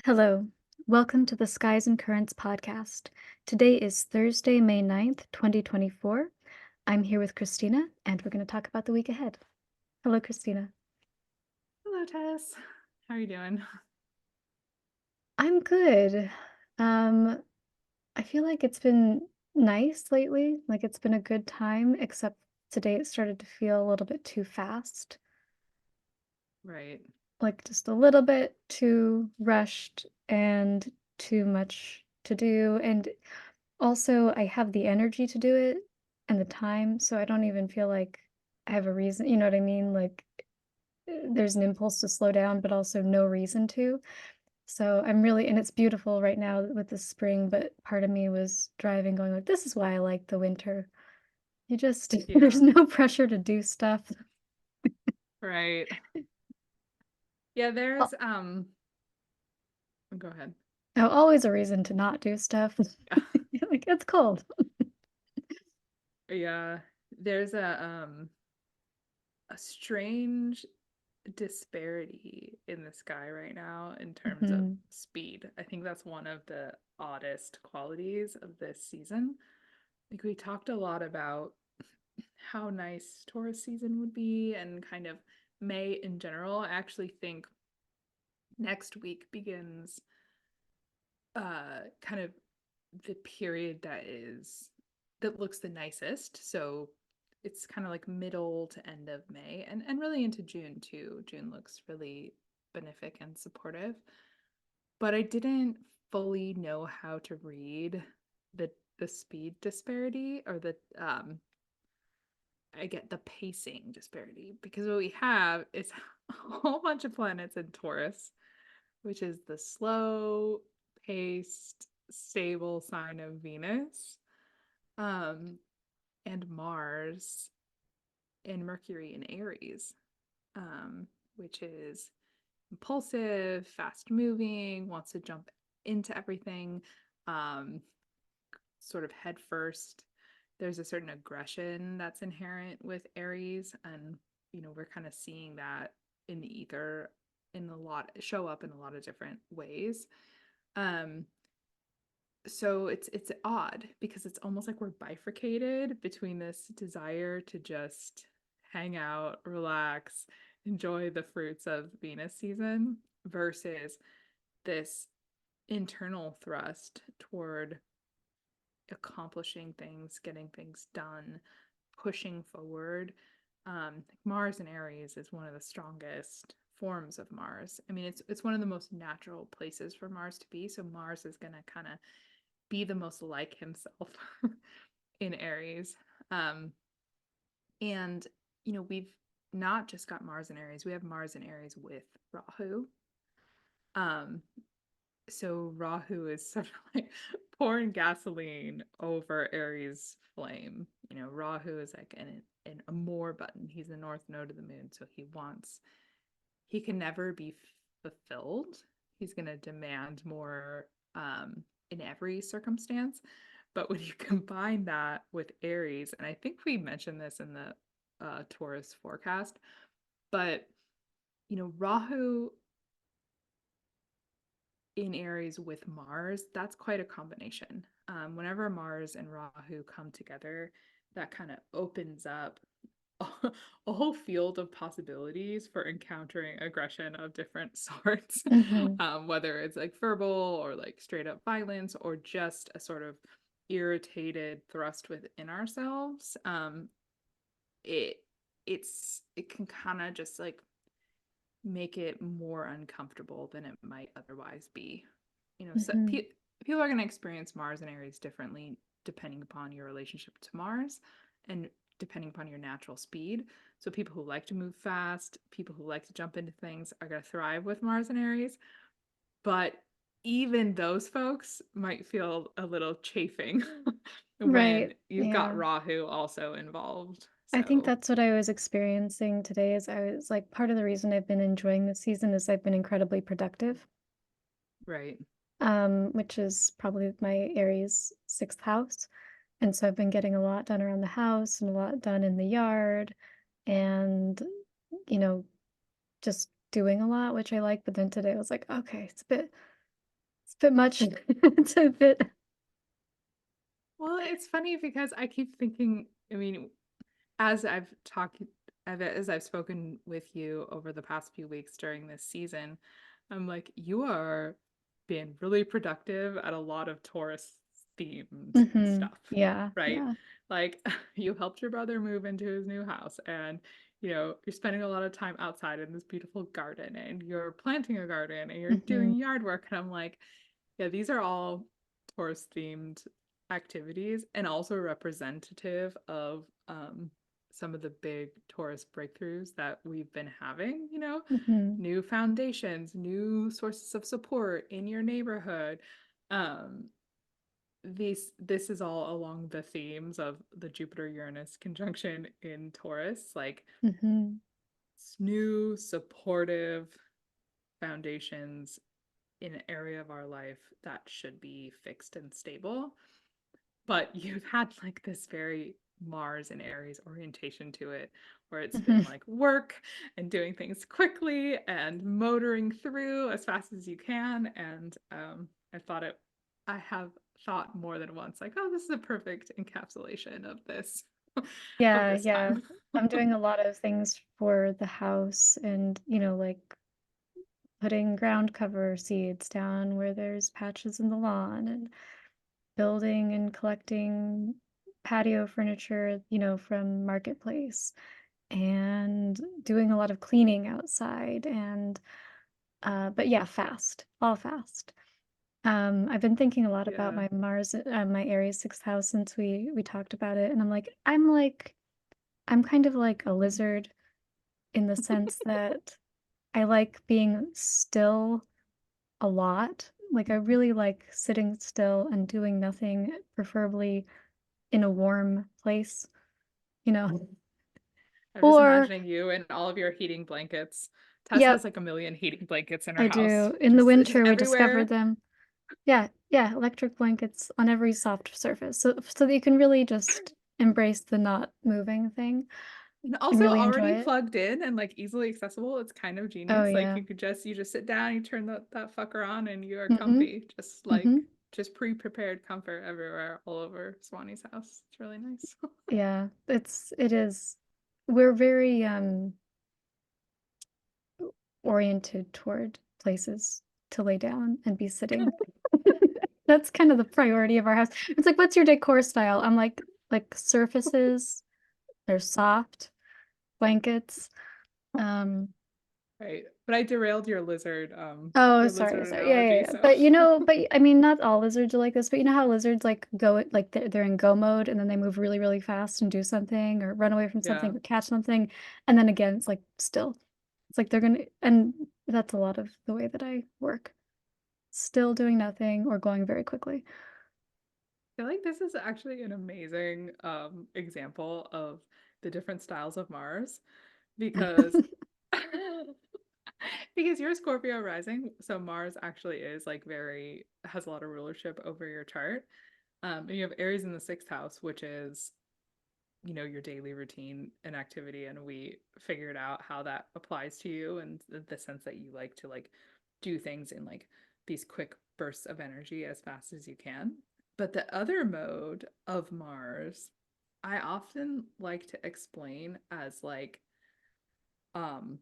Hello. Welcome to the Skies and Currents podcast. Today is Thursday, May 9th, 2024. I'm here with Christina, and we're going to talk about the week ahead. Hello, Christina. Hello, Tess. How are you doing? I'm good. Um, I feel like it's been nice lately. Like it's been a good time, except today it started to feel a little bit too fast. Right. Like just a little bit too rushed and too much to do. And also, I have the energy to do it and the time, so I don't even feel like I have a reason, you know what I mean? Like, there's an impulse to slow down, but also no reason to. So I'm really, and it's beautiful right now with the spring, but part of me was driving, going like, this is why I like the winter. You just, there's Yeah. no pressure to do stuff. Right. Yeah, Oh, go ahead. always a reason to not do stuff. Like, it's cold. Yeah. There's a strange disparity in the sky right now in terms of Mhm. speed. I think that's one of the oddest qualities of this season. Like we talked a lot about how nice Taurus season would be and kind of May in general. I actually think next week begins kind of the period that looks the nicest. So it's kind of like middle to end of May and really into June too. June looks really benefic and supportive. But I didn't fully know how to read the speed disparity or the I get the pacing disparity because what we have is a whole bunch of planets in Taurus, which is the slow paced, stable sign of Venus, um, and Mars and Mercury in Aries, which is impulsive, fast moving, wants to jump into everything, um, sort of head first. There's a certain aggression that's inherent with Aries, and we're kind of seeing that in the ether in a lot show up in a lot of different ways. Um, so it's odd because it's almost like we're bifurcated between this desire to just hang out, relax, enjoy the fruits of Venus season versus this internal thrust toward accomplishing things, getting things done, pushing forward. Mars in Aries is one of the strongest forms of Mars. I mean, it's one of the most natural places for Mars to be. So Mars is gonna kind of be the most like himself in Aries. Um, and we've not just got Mars in Aries, we have Mars in Aries with Rahu. Um, so Rahu is sort of like pouring gasoline over Aries' flame. Rahu is like an Amor button. He's the north node of the moon, so he can never be fulfilled. He's going to demand more in every circumstance. But when you combine that with Aries, and I think we mentioned this in the Taurus forecast, but Rahu in Aries with Mars, that's quite a combination. Whenever Mars and Rahu come together, that kind of opens up a whole field of possibilities for encountering aggression of different sorts, Hmm. whether it's like verbal or like straight up violence or just a sort of irritated thrust within ourselves. It it can kind of just like make it more uncomfortable than it might otherwise be. So Hmm. people are going to experience Mars and Aries differently depending upon your relationship to Mars and depending upon your natural speed. So people who like to move fast, people who like to jump into things are going to thrive with Mars and Aries. But even those folks might feel a little chafing when Right. you've got Yeah. Rahu also involved. I think So, that's what I was experiencing today is I was like part of the reason I've been enjoying this season is I've been incredibly productive, right. which is probably my Aries sixth house. And so I've been getting a lot done around the house and a lot done in the yard and, you know, just doing a lot, which I like. But then today I was like, okay, it's a bit. bit much. It's a bit. Well, it's funny because I keep thinking, I mean, as I've talked, as I've spoken with you over the past few weeks during this season, I'm like, you are being really productive at a lot of Taurus themed Mhm. stuff, Yeah, right? yeah. Like, you helped your brother move into his new house, and you're spending a lot of time outside in this beautiful garden, and you're planting a garden, and you're Mhm. doing yard work. And I'm like, yeah, these are all Taurus themed activities and also representative of some of the big Taurus breakthroughs that we've been having, Mhm. new foundations, new sources of support in your neighborhood. Um, this is all along the themes of the Jupiter Uranus conjunction in Taurus, like Mhm. new supportive foundations in an area of our life that should be fixed and stable. But you've had like this very Mars and Aries orientation to it, where it's been Mhm. like work and doing things quickly and motoring through as fast as you can. And I have thought more than once, like, oh, this is a perfect encapsulation of this, of Yeah, this yeah. time. I'm doing a lot of things for the house and, like putting ground cover seeds down where there's patches in the lawn and building and collecting patio furniture, from marketplace and doing a lot of cleaning outside and but yeah, fast, all fast. I've been thinking a lot about Yeah. my Aries sixth house since we talked about it, and I'm kind of like a lizard in the sense that I like being still a lot. Like I really like sitting still and doing nothing, preferably in a warm place, you know. I'm just Or imagining you and all of your heating blankets. Tess has yep, like a million heating blankets in her I house, do. In the just winter, we discovered everywhere. them. Yeah, yeah, electric blankets on every soft surface. So that you can really just embrace the not moving thing And and also really enjoy already it. plugged in and like easily accessible. It's kind of Oh genius. Like yeah. you just sit down, you turn that fucker on and you are Mhm. comfy. Just Mhm. like just pre-prepared comfort everywhere all over Swanee's house. It's really nice. Yeah, it is. We're very oriented toward places to lay down and be sitting. That's kind of the priority of our house. It's like, what's your decor style? I'm like surfaces, they're soft, blankets. Um, Right. But I derailed oh, your sorry, lizard sorry. Yeah, yeah, analogy, yeah. so But I mean, not all lizards are like this, but you know how lizards like go like they're in go mode and then they move really, really fast and do something or run away from yeah. something or catch something. And then again, it's like still. It's like they're gonna, and that's a lot of the way that I work. Still doing nothing or going very quickly. I feel like this is actually an amazing example of the different styles of Mars because because you're Scorpio rising, so Mars actually is like very has a lot of rulership over your chart. And you have Aries in the sixth house, which is, your daily routine and activity, and we figured out how that applies to you and the sense that you like to like do things in like these quick bursts of energy as fast as you can. But the other mode of Mars, I often like to explain as like um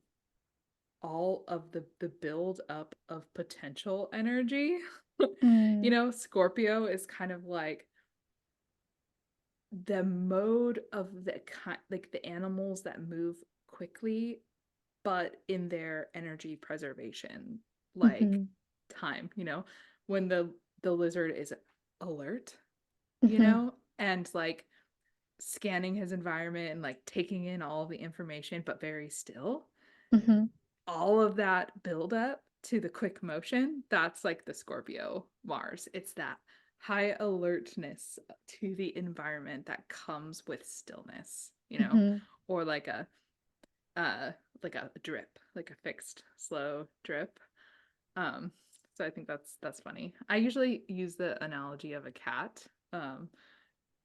all of the build up of potential energy. Mm, Scorpio is kind of like the mode of the kind like the animals that move quickly but in their energy preservation like mhm, time, when the lizard is alert, mhm, and like scanning his environment and like taking in all the information but very still, mhm, all of that build up to the quick motion, that's like the Scorpio Mars. It's that high alertness to the environment that comes with stillness, mhm. or uh like a drip, like a fixed slow drip. Um so I think that's funny. I usually use the analogy of a cat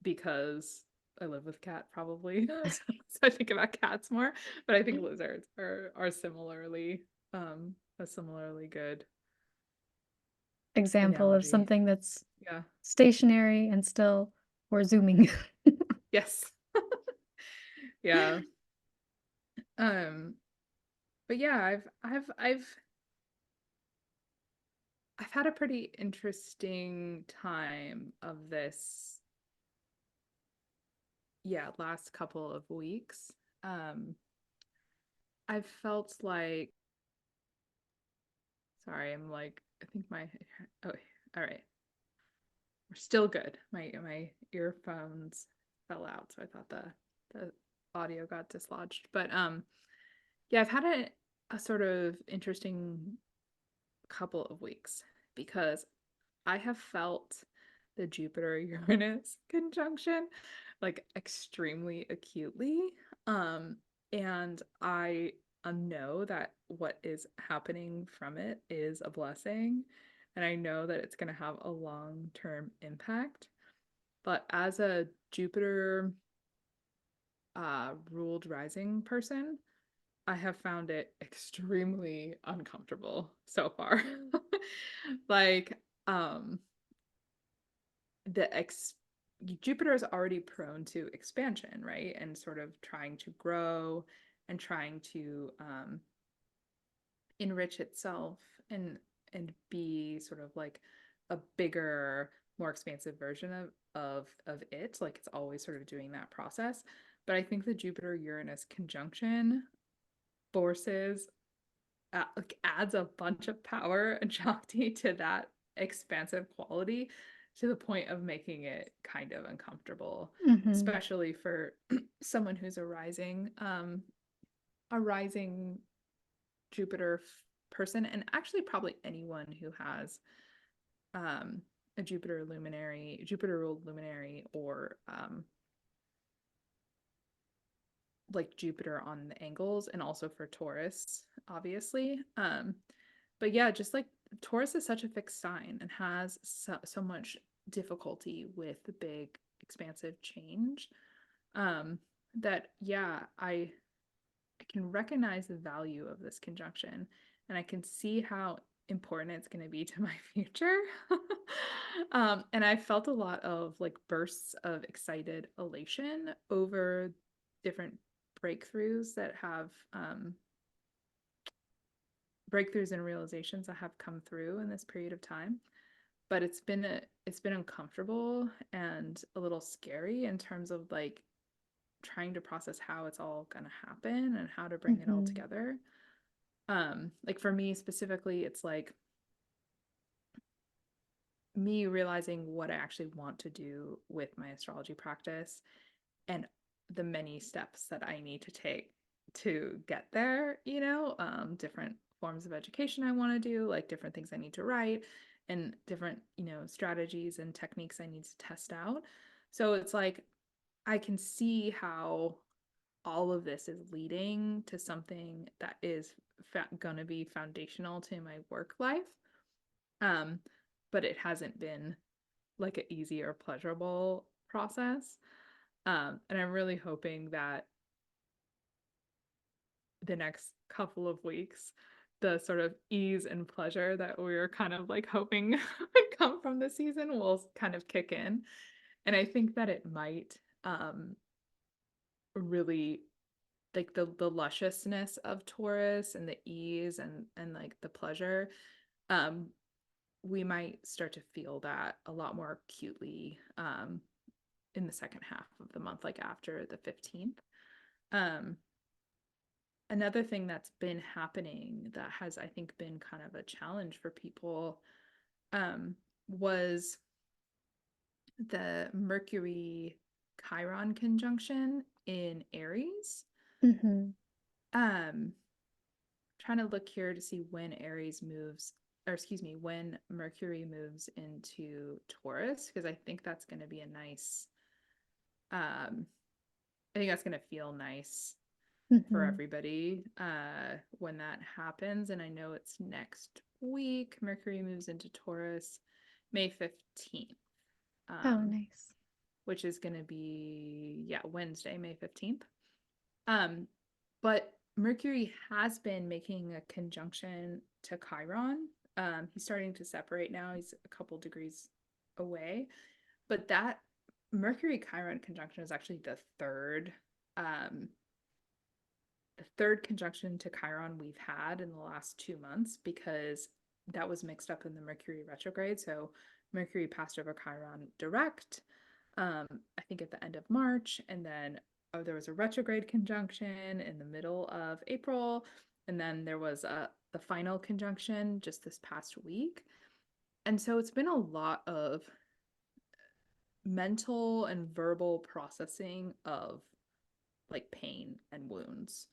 because I live with cat probably. So I think about cats more, but I think lizards are similarly a similarly good example of analogy. something that's Yeah. stationary and still we're zooming. Yes. Yeah. Um, but yeah, I've had a pretty interesting time of this, yeah, last couple of weeks. Um, I've felt like, sorry, I'm like, I think my, oh, all right, we're still good. My earphones fell out, so I thought the audio got dislodged. But yeah, I've had a sort of interesting couple of weeks because I have felt the Jupiter Uranus conjunction like extremely acutely. Um, and I know that what is happening from it is a blessing. And I know that it's going to have a long-term impact. But as a Jupiter ruled rising person, I have found it extremely uncomfortable so far. Like, um, the ex Jupiter is already prone to expansion, right? And sort of trying to grow and trying to enrich itself and be sort of like a bigger, more expansive version of it. Like it's always sort of doing that process. But I think the Jupiter Uranus conjunction forces like adds a bunch of power and Shakti to that expansive quality to the point of making it kind of uncomfortable, Mhm. especially for someone who's a rising Jupiter person, and actually probably anyone who has um, a Jupiter ruled luminary, or like Jupiter on the angles, and also for Taurus, obviously. But yeah, just like Taurus is such a fixed sign and has so much difficulty with the big expansive change. Um, that yeah, I can recognize the value of this conjunction, and I can see how important it's going to be to my future. And I felt a lot of like bursts of excited elation over different breakthroughs that have breakthroughs and realizations that have come through in this period of time. But it's been uncomfortable and a little scary in terms of like trying to process how it's all going to happen and how to bring it all Mhm. together. Like for me specifically, it's like me realizing what I actually want to do with my astrology practice and the many steps that I need to take to get there, different forms of education I want to do, like different things I need to write and different, strategies and techniques I need to test out. So it's like I can see how all of this is leading to something that is going to be foundational to my work life. Um, but it hasn't been like an easy or pleasurable process. And I'm really hoping that the next couple of weeks, the sort of ease and pleasure that we are kind of like hoping would come from the season will kind of kick in. And I think that it might really like the lusciousness of Taurus and the ease and like the pleasure, um, we might start to feel that a lot more acutely in the second half of the month, like after the 15th. Um, Another thing that's been happening that has, I think, been kind of a challenge for people was the Mercury Chiron conjunction in Aries. Mhm. Um, Trying to look here to see when Aries moves, or excuse me, when Mercury moves into Taurus, because I think that's going to be a nice, I think that's going to feel nice for Mhm. everybody when that happens. And I know it's next week. Mercury moves into Taurus May 15th, Oh, um, nice. which is going to be, yeah, Wednesday, May 15th. But Mercury has been making a conjunction to Chiron He's starting to separate now. He's a couple degrees away. But that Mercury Chiron conjunction is actually um, the third conjunction to Chiron we've had in the last 2 months because that was mixed up in the Mercury retrograde. So Mercury passed over Chiron direct, I think at the end of March, and then there was a retrograde conjunction in the middle of April, and then there was the final conjunction just this past week. And so it's been a lot of mental and verbal processing of like pain and wounds.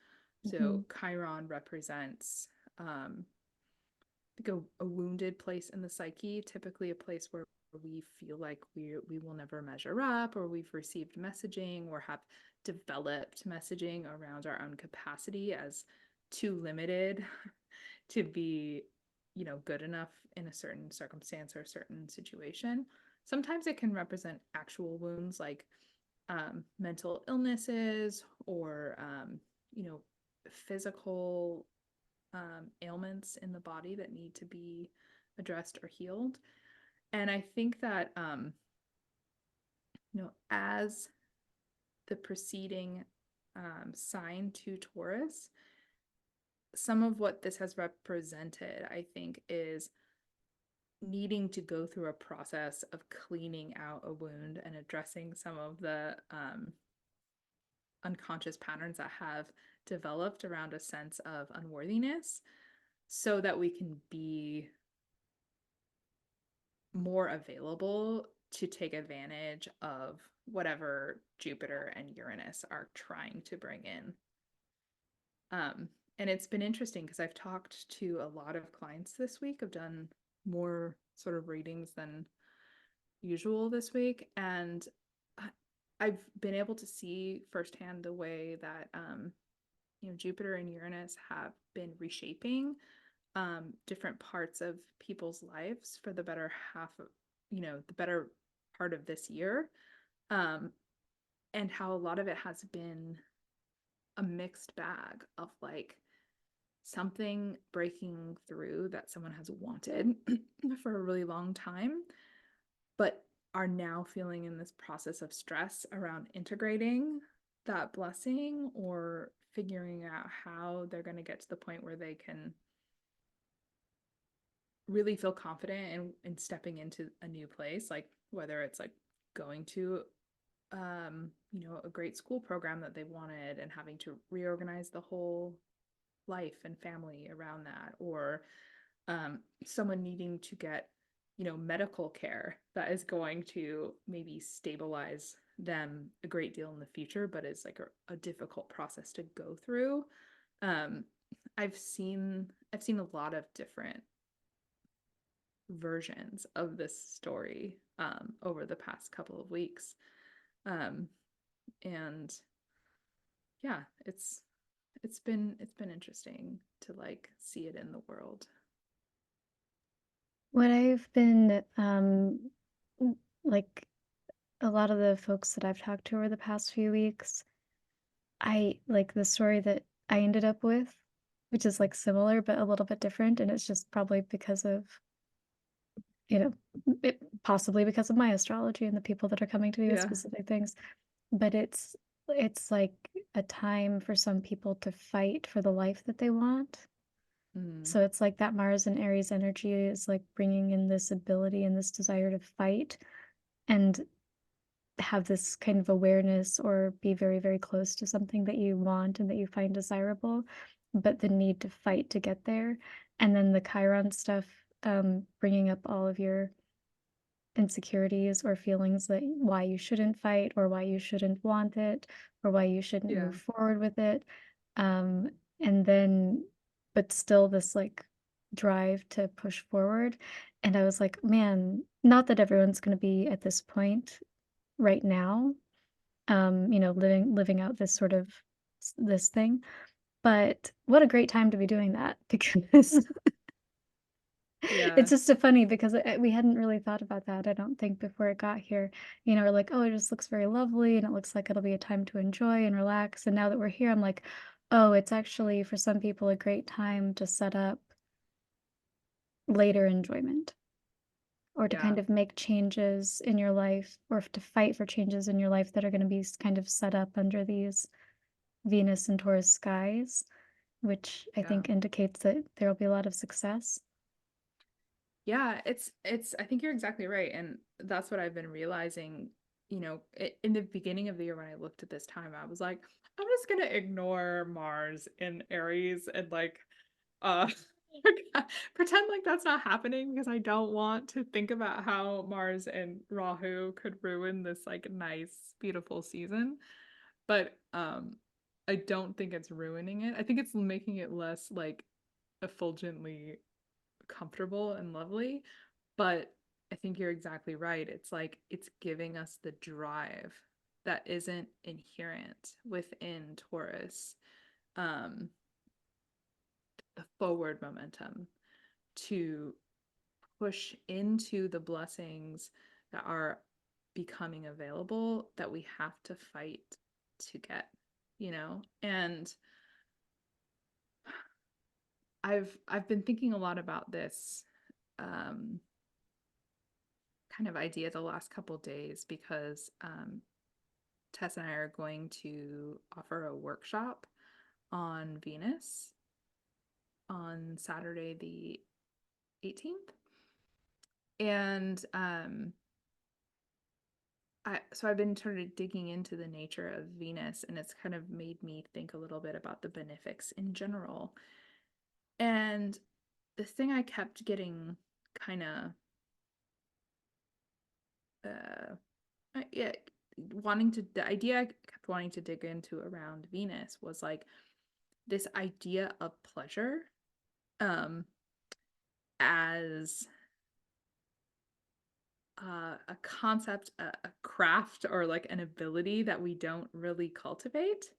So Mhm. Chiron represents like a wounded place in the psyche, typically a place where we feel like we will never measure up, or we've received messaging or have developed messaging around our own capacity as too limited to be, good enough in a certain circumstance or a certain situation. Sometimes it can represent actual wounds like mental illnesses or physical ailments in the body that need to be addressed or healed. And I think that as the preceding sign to Taurus, some of what this has represented, I think, is needing to go through a process of cleaning out a wound and addressing some of the unconscious patterns that have developed around a sense of unworthiness so that we can be more available to take advantage of whatever Jupiter and Uranus are trying to bring in. Um, and it's been interesting because I've talked to a lot of clients this week. I've done more sort of readings than usual this week, and I've been able to see firsthand the way that Jupiter and Uranus have been reshaping different parts of people's lives for the better half of, the better part of this year. Um, and how a lot of it has been a mixed bag of like something breaking through that someone has wanted for a really long time, but are now feeling in this process of stress around integrating that blessing or figuring out how they're going to get to the point where they can really feel confident in stepping into a new place, like whether it's like going to a great school program that they wanted and having to reorganize the whole life and family around that, or someone needing to get medical care that is going to maybe stabilize them a great deal in the future, but it's like a difficult process to go through. um I've seen a lot of different versions of this story over the past couple of weeks. Um, and yeah, it's been interesting to like see it in the world. What I've been, like, a lot of the folks that I've talked to over the past few weeks, I like the story that I ended up with, which is, like, similar but a little bit different, and it's just probably because of, you know, possibly because of my astrology and the people that are coming to me with Yeah. specific things, but it's like a time for some people to fight for the life that they want. Mm. So it's like that Mars and Aries energy is like bringing in this ability and this desire to fight and have this kind of awareness or be very, very close to something that you want and that you find desirable, but the need to fight to get there. And then the Chiron stuff, bringing up all of your insecurities or feelings that why you shouldn't fight or why you shouldn't want it or why you shouldn't Yeah. move forward with it. Um, and then, but still this like drive to push forward. And I was like, man, not that everyone's going to be at this point right now, living out this sort of this thing. But what a great time to be doing that because it's Yeah. just so funny because we hadn't really thought about that, I don't think, before it got here. We're like, "Oh, it just looks very lovely, and it looks like it'll be a time to enjoy and relax." And now that we're here, I'm like, "Oh, it's actually for some people a great time to set up later enjoyment, or to Yeah. kind of make changes in your life, or to fight for changes in your life that are going to be kind of set up under these Venus and Taurus skies, which I Yeah. think indicates that there will be a lot of success. Yeah, it's I think you're exactly right. And that's what I've been realizing, in the beginning of the year when I looked at this time, I was like, I'm just gonna ignore Mars in Aries and uh pretend like that's not happening because I don't want to think about how Mars and Rahu could ruin this like nice, beautiful season. But I don't think it's ruining it. I think it's making it less like effulgently comfortable and lovely. But I think you're exactly right. It's like it's giving us the drive that isn't inherent within Taurus, um, the forward momentum to push into the blessings that are becoming available that we have to fight to get, And I've been thinking a lot about this um, kind of idea the last couple days because Tess and I are going to offer a workshop on Venus on Saturday the 18th. And I've been sort of digging into the nature of Venus, and it's kind of made me think a little bit about the benefics in general. And the thing I kept getting kind of uh yeah, the idea I kept wanting to dig into around Venus was like this idea of pleasure um as a concept, a craft, or like an ability that we don't really cultivate.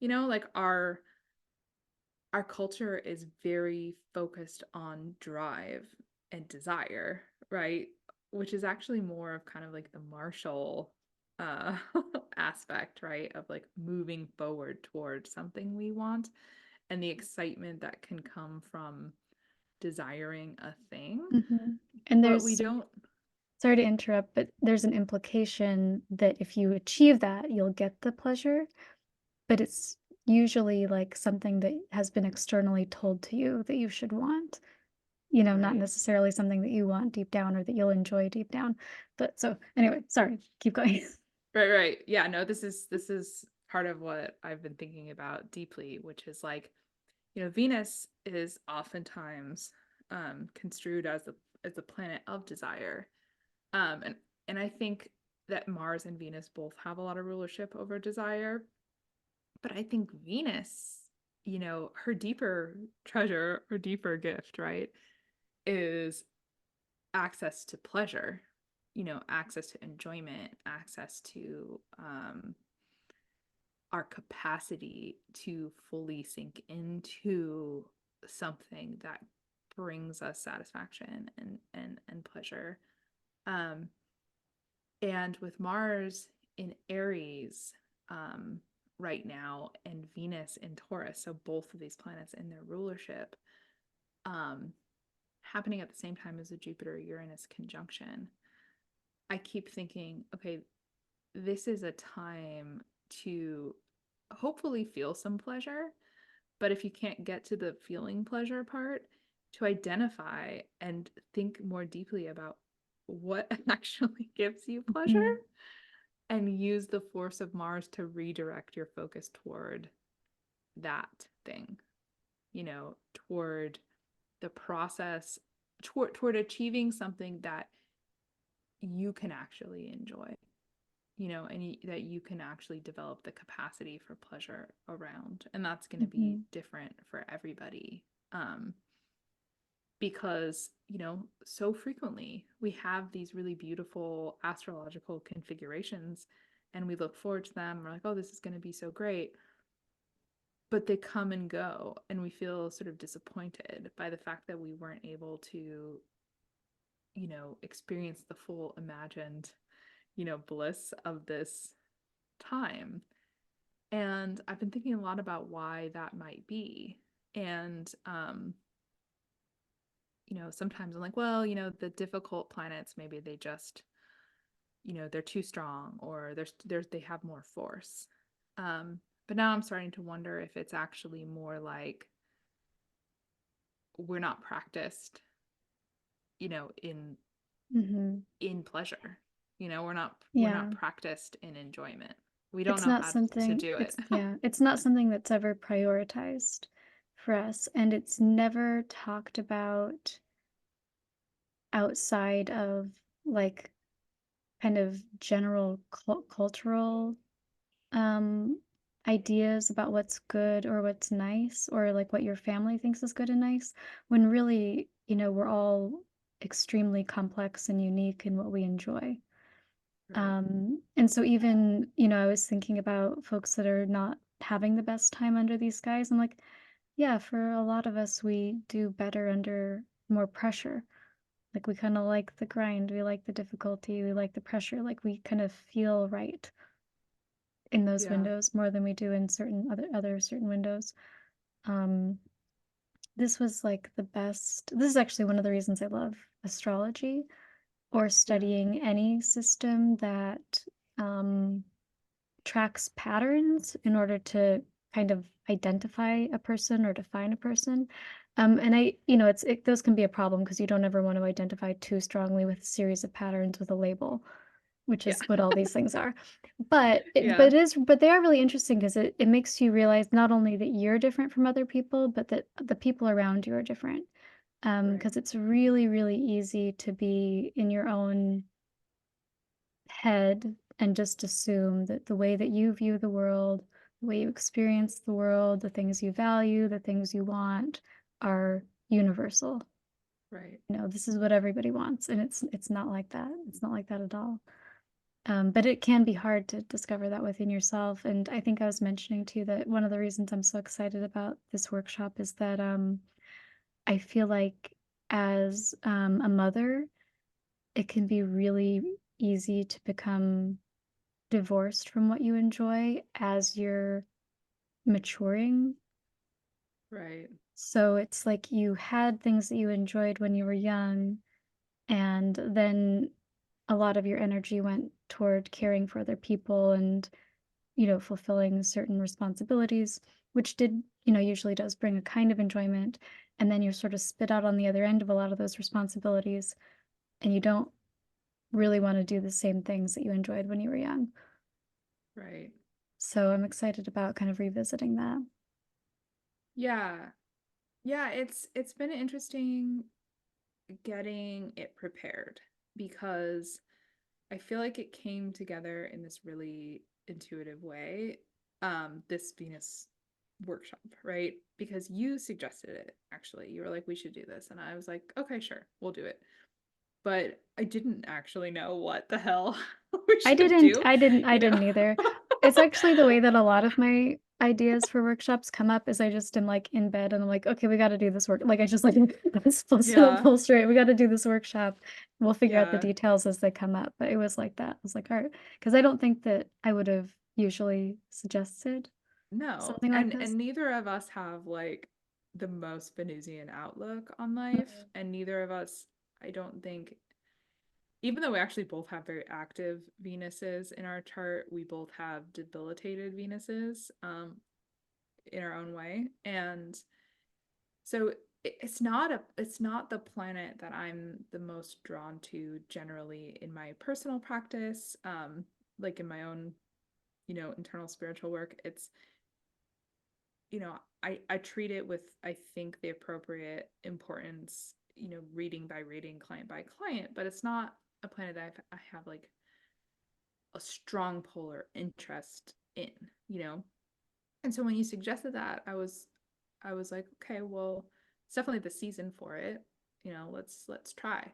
Like our culture is very focused on drive and desire, right? Which is actually more of kind of like the martial uh aspect, right? Of like moving forward towards something we want and the excitement that can come from desiring a thing. Mhm. And But we there's, don't, sorry to interrupt, but there's an implication that if you achieve that, you'll get the pleasure, but it's usually like something that has been externally told to you that you should want. Not right. necessarily something that you want deep down or that you'll enjoy deep down. But so anyway, sorry, keep going. Right, right. Yeah, no, this is part of what I've been thinking about deeply, which is like, Venus is oftentimes construed as the planet of desire. And I think that Mars and Venus both have a lot of rulership over desire, but I think Venus, her deeper treasure or deeper gift, right, is access to pleasure, access to enjoyment, access to our capacity to fully sink into something that brings us satisfaction and pleasure. Um, and with Mars in Aries right now and Venus in Taurus, so both of these planets in their rulership, um, happening at the same time as the Jupiter Uranus conjunction, I keep thinking, okay, this is a time to hopefully feel some pleasure. But if you can't get to the feeling pleasure part, to identify and think more deeply about what actually gives you pleasure Mhm. and use the force of Mars to redirect your focus toward that thing, toward the process, toward achieving something that you can actually enjoy, that you can actually develop the capacity for pleasure around. And that's going to be Mhm. different for everybody. Because, so frequently we have these really beautiful astrological configurations and we look forward to them. We're like, oh, this is going to be so great. But they come and go, and we feel sort of disappointed by the fact that we weren't able to, experience the full imagined, bliss of this time. And I've been thinking a lot about why that might be. And sometimes I'm like, well, the difficult planets, maybe they just, they're too strong, or they have more force. But now I'm starting to wonder if it's actually more like we're not practiced, in Mhm. pleasure. We're not Yeah. practiced in enjoyment. We don't It's know not how to something do it. it's yeah, it's not something that's ever prioritized for us, and it's never talked about outside of, like, kind of general cultural, um, ideas about what's good or what's nice or, like, what your family thinks is good and nice, when really, we're all extremely complex and unique in what we enjoy. Right. And so even, I was thinking about folks that are not having the best time under these skies. I'm like, yeah, for a lot of us, we do better under more pressure. Like we kind of like the grind, we like the difficulty, we like the pressure. Like we kind of feel right in those Yeah. windows more than we do in certain other certain windows. Um, this was like the best. This is actually one of the reasons I love astrology or Yeah. studying any system that um, tracks patterns in order to kind of identify a person or define a person. And those can be a problem because you don't ever want to identify too strongly with a series of patterns with a label, which Yeah. is what all these things are. Yeah. But they are really interesting because it makes you realize not only that you're different from other people, but that the people around you are different. Right. Because it's really, really easy to be in your own head and just assume that the way that you view the world, the way you experience the world, the things you value, the things you want are universal. Right. This is what everybody wants, and it's not like that. It's not like that at all. But it can be hard to discover that within yourself. And I think I was mentioning to you that one of the reasons I'm so excited about this workshop is that I feel like as a mother, it can be really easy to become divorced from what you enjoy as you're maturing. Right. So it's like you had things that you enjoyed when you were young, and then a lot of your energy went toward caring for other people and, fulfilling certain responsibilities, which usually does bring a kind of enjoyment. And then you're sort of spit out on the other end of a lot of those responsibilities, and you don't really want to do the same things that you enjoyed when you were young. Right. So I'm excited about kind of revisiting that. Yeah. Yeah, it's been interesting getting it prepared, because I feel like it came together in this really intuitive way. This Venus workshop, right? Because you suggested it, actually. You were like, we should do this. And I was like, okay, sure, we'll do it. But I didn't actually know what the hell we I should didn't do, I didn't I you know? didn't either. It's actually the way that a lot of my ideas for workshops come up is I just am, like, in bed and I'm like, "Okay, we gotta do this work." Like, I just, like, sit up Yeah. full straight, "We gotta do this workshop. We'll figure out the Yeah. details as they come up." But it was like that. I was like, "Alright," because I don't think that I would've usually suggested No. something like And this. neither of us have like the most Venusian outlook on life. Mhm. And neither of us, I don't think, even though we actually both have very active Venuses in our chart, we both have debilitated Venuses in our own way. And so it's not the planet that I'm the most drawn to generally in my personal practice, like in my own, internal spiritual work. It's, I treat it with, I think, the appropriate importance, reading by reading, client by client, but it's not a planet that I have like a strong polar interest in, you know? And so when you suggested that, I was like, okay, well, it's definitely the season for it. Let's try.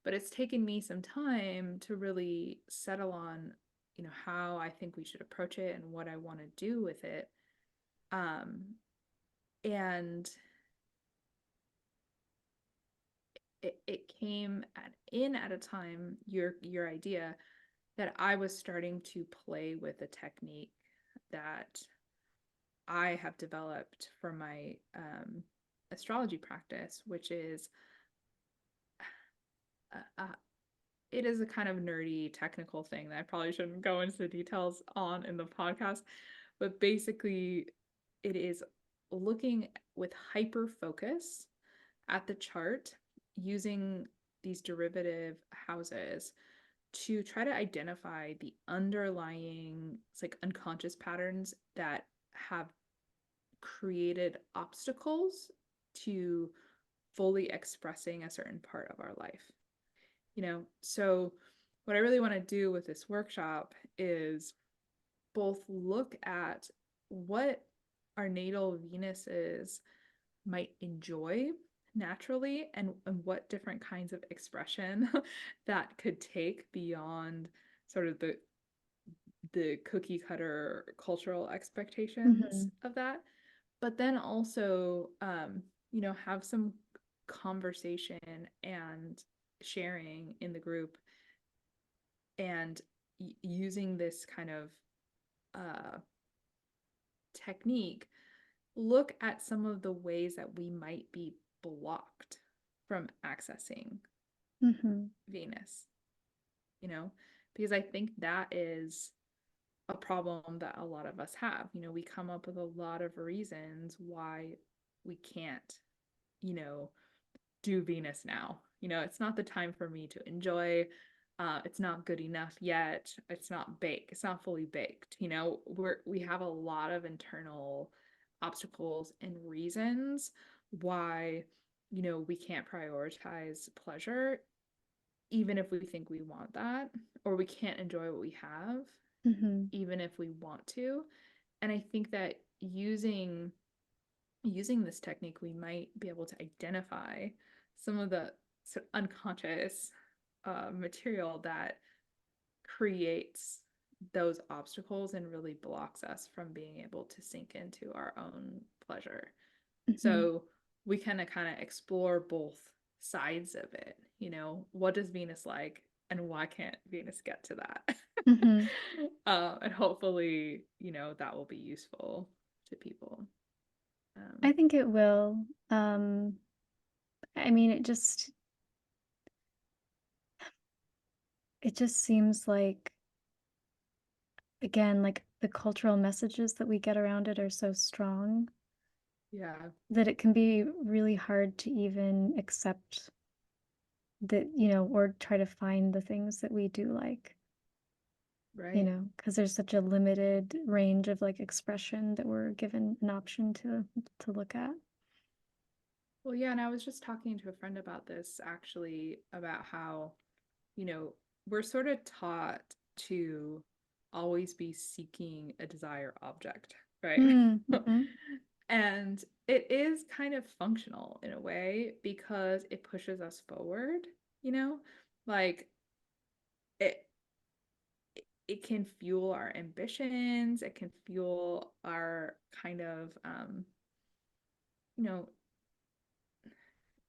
But it's taken me some time to really settle on, how I think we should approach it and what I want to do with it. Um, and it came at a time, your idea, that I was starting to play with a technique that I have developed for my astrology practice, which is it is a kind of nerdy technical thing that I probably shouldn't go into the details on in the podcast, but basically it is looking with hyper focus at the chart using these derivative houses to try to identify the underlying, it's like unconscious patterns that have created obstacles to fully expressing a certain part of our life. So what I really want to do with this workshop is both look at what our natal Venuses might enjoy naturally, and what different kinds of expression that could take beyond sort of the cookie cutter cultural expectations Mhm. of that, but then also have some conversation and sharing in the group, and using this kind of uh, technique, look at some of the ways that we might be blocked from accessing Mhm. Venus, you know, because I think that is a problem that a lot of us have. We come up with a lot of reasons why we can't, you know, do Venus now. It's not the time for me to enjoy. It's not good enough yet. It's not baked. It's not fully baked. We have a lot of internal obstacles and reasons why, we can't prioritize pleasure, even if we think we want that, or we can't enjoy what we have, Mhm. even if we want to. And I think that using this technique, we might be able to identify some of the sort of unconscious material that creates those obstacles and really blocks us from being able to sink into our own pleasure. Mhm. So we kind of explore both sides of it. What does Venus like, and why can't Venus get to that? Mhm. And hopefully, that will be useful to people. I Um, think it will. I mean, it just seems like, again, like the cultural messages that we get around it are so strong yeah, that it can be really hard to even accept that, or try to find the things that we do like, right. because there's such a limited range of like expression that we're given an option to look at. Well, yeah, and I was just talking to a friend about this actually, about how, you know, we're sort of taught to always be seeking a desire object, right? Mm, mhm, And it is kind of functional in a way because it pushes us forward, you know? Like it it can fuel our ambitions, it can fuel our kind of you know,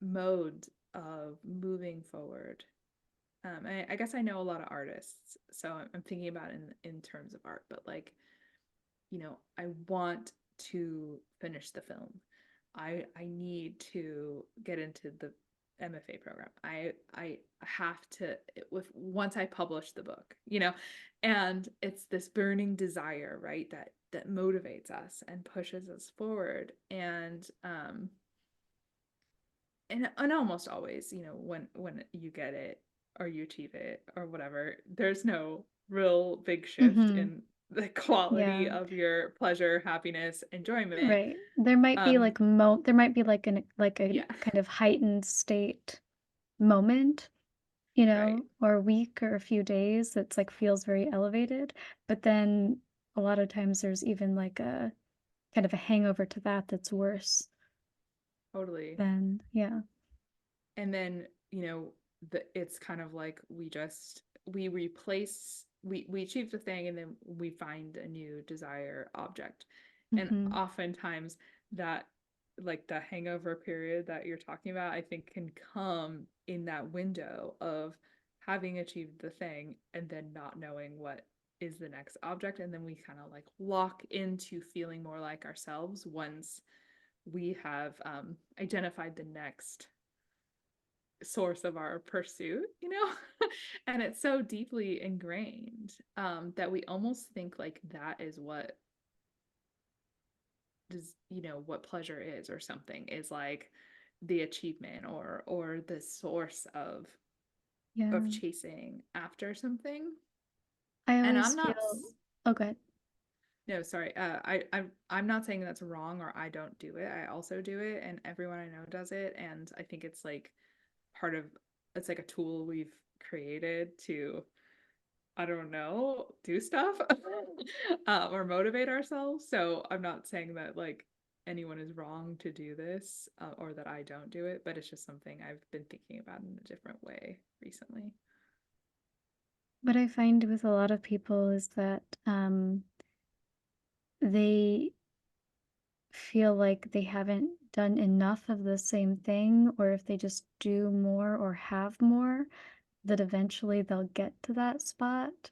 mode of moving forward. I guess I know a lot of artists, so I'm thinking about it in terms of art, but like, I want to finish the film. I need to get into the MFA program. I have to, with once I publish the book, and it's this burning desire, right, that motivates us and pushes us forward. And almost always, when you get it or you achieve it or whatever, there's no real big shift mhm. in the quality Yeah, of your pleasure, happiness, enjoyment. right. There might be like a Yeah, kind of heightened state moment, right, or a week or a few days that's like feels very elevated, but then a lot of times there's even like a kind of a hangover to that that's worse totally. than, yeah. And then, it's kind of like we achieve the thing, and then we find a new desire object. And Mhm. oftentimes that, like the hangover period that you're talking about, I think can come in that window of having achieved the thing and then not knowing what is the next object, and then we kind of like lock into feeling more like ourselves once we have identified the next source of our pursuit, you know? And it's so deeply ingrained that we almost think like that is what does, you know, what pleasure is or something is like the achievement or the source of Yeah. chasing after something. I And always feel oh, good. no, sorry. I'm not saying that's wrong or I don't do it. I also do it, and everyone I know does it. And I think it's like part of it's like a tool we've created to, I don't know, do stuff or motivate ourselves. So I'm not saying that like anyone is wrong to do this or that I don't do it, but it's just something I've been thinking about in a different way recently. What I find with a lot of people is that they feel like they haven't done enough of the same thing, or if they just do more or have more, that eventually they'll get to that spot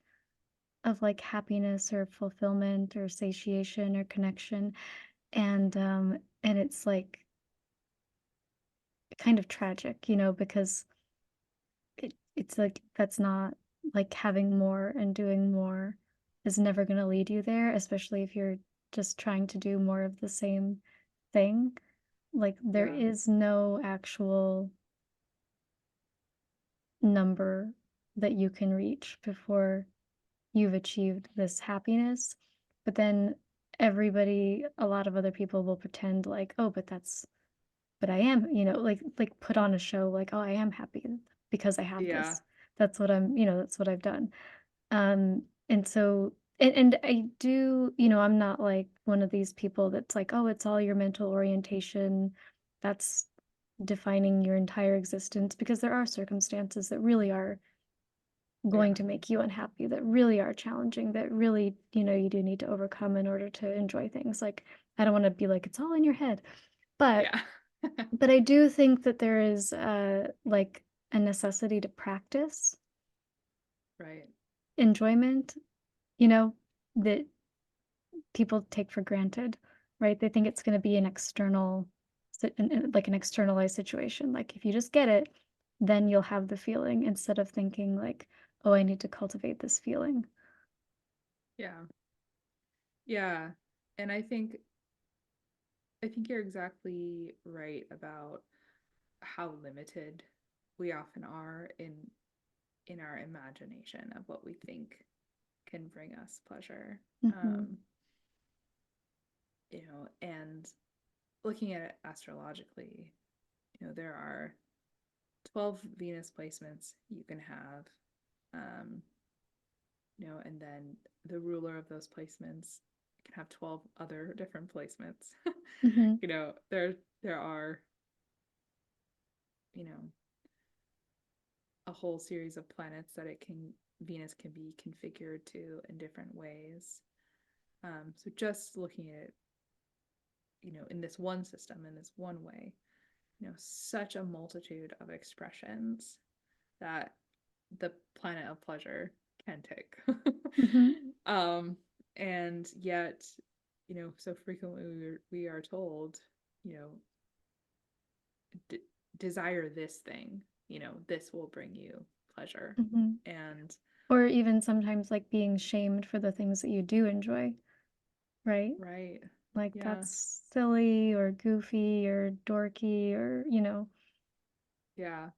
of like happiness or fulfillment or satiation or connection. And it's like kind of tragic, because it's like that's not like having more and doing more is never going to lead you there, especially if you're just trying to do more of the same thing. Like there Yeah. is no actual number that you can reach before you've achieved this happiness. But then a lot of other people will pretend like, oh, but I am, like put on a show like, oh, I am happy because I have Yeah. this. That's what I've done. And so and I do, I'm not like one of these people that's like, oh, it's all your mental orientation. That's defining your entire existence because there are circumstances that really are going Yeah. to make you unhappy, that really are challenging, that really, you do need to overcome in order to enjoy things. Like, I don't want to be like, it's all in your head. But Yeah. but I do think that there is like a necessity to practice Right. enjoyment, that people take for granted, right? They think it's going to be an external, like an externalized situation. Like if you just get it, then you'll have the feeling instead of thinking like, oh, I need to cultivate this feeling. Yeah. Yeah. And I think you're exactly right about how limited we often are in our imagination of what we think can bring us pleasure. Hmm. Um, and looking at it astrologically, there are 12 Venus placements you can have. Um, and then the ruler of those placements can have 12 other different placements. Hmm. There are, you know, a whole series of planets that it can Venus can be configured to in different ways. So just looking at it, in this one system, in this one way, such a multitude of expressions that the planet of pleasure can take. Hmm. um, and yet, so frequently we are told, you know, d- desire this thing, this will bring you pleasure. Hmm. And Or even sometimes like being shamed for the things that you do enjoy, right? right, Like yeah, that's silly or goofy or dorky or, yeah,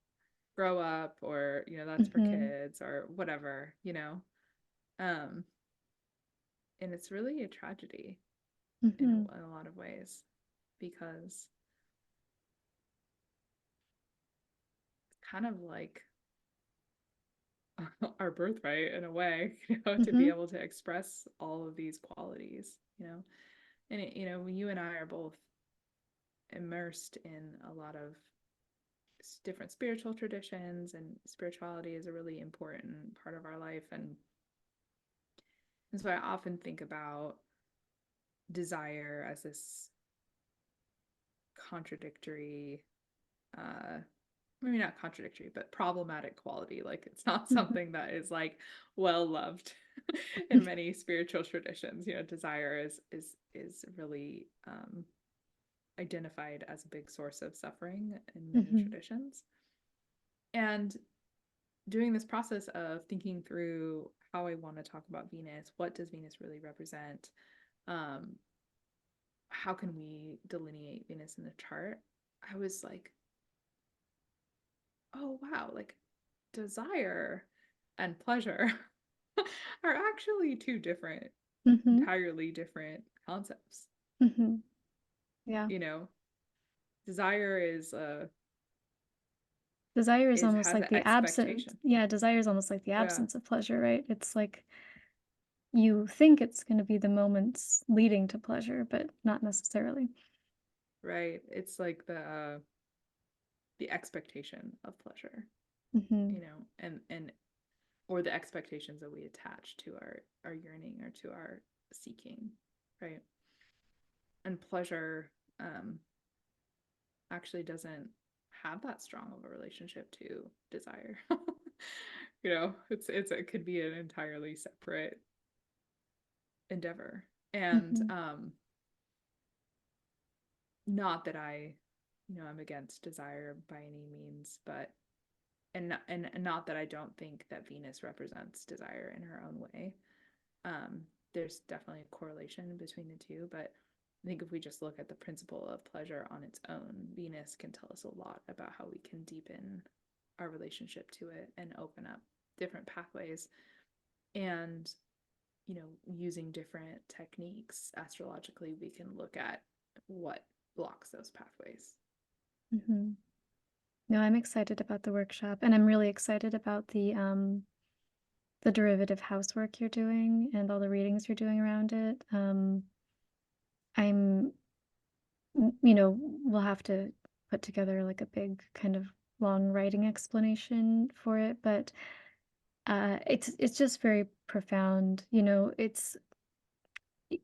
grow up, or that's for hmm. kids or whatever. Um, and it's really a tragedy Hmm. in a lot of ways because kind of like our birthright in a way, to be Hmm. able to express all of these qualities. And you and I are both immersed in a lot of different spiritual traditions, and spirituality is a really important part of our life. And so I often think about desire as this contradictory, uh, maybe not contradictory, but problematic quality. Like it's not Hmm. something that is like well loved in many spiritual traditions. Desire is really identified as a big source of suffering in many Hmm. traditions. And doing this process of thinking through how I want to talk about Venus, what does Venus really represent? Um, how can we delineate Venus in the chart? I was like, oh wow, like desire and pleasure are actually two different, Mhm. entirely different concepts. Mhm. Yeah. You know, desire Desire is is almost has like an the absence. expectation. Yeah, desire is almost like the Yeah, absence of pleasure, right? It's like you think it's gonna be the moments leading to pleasure, but not necessarily. right. It's like the expectation of pleasure, Mhm. and or the expectations that we attach to our yearning or to our seeking, right? And pleasure actually doesn't have that strong of a relationship to desire. It could be an entirely separate endeavor. And Mhm. not that I'm against desire by any means, but and not that I don't think that Venus represents desire in her own way. Um, there's definitely a correlation between the two, but I think if we just look at the principle of pleasure on its own, Venus can tell us a lot about how we can deepen our relationship to it and open up different pathways. And, using different techniques astrologically, we can look at what blocks those pathways. Mhm. No, I'm excited about the workshop, and I'm really excited about the derivative housework you're doing and all the readings you're doing around it. I'm we'll have to put together like a big kind of long writing explanation for it, but it's just very profound. It's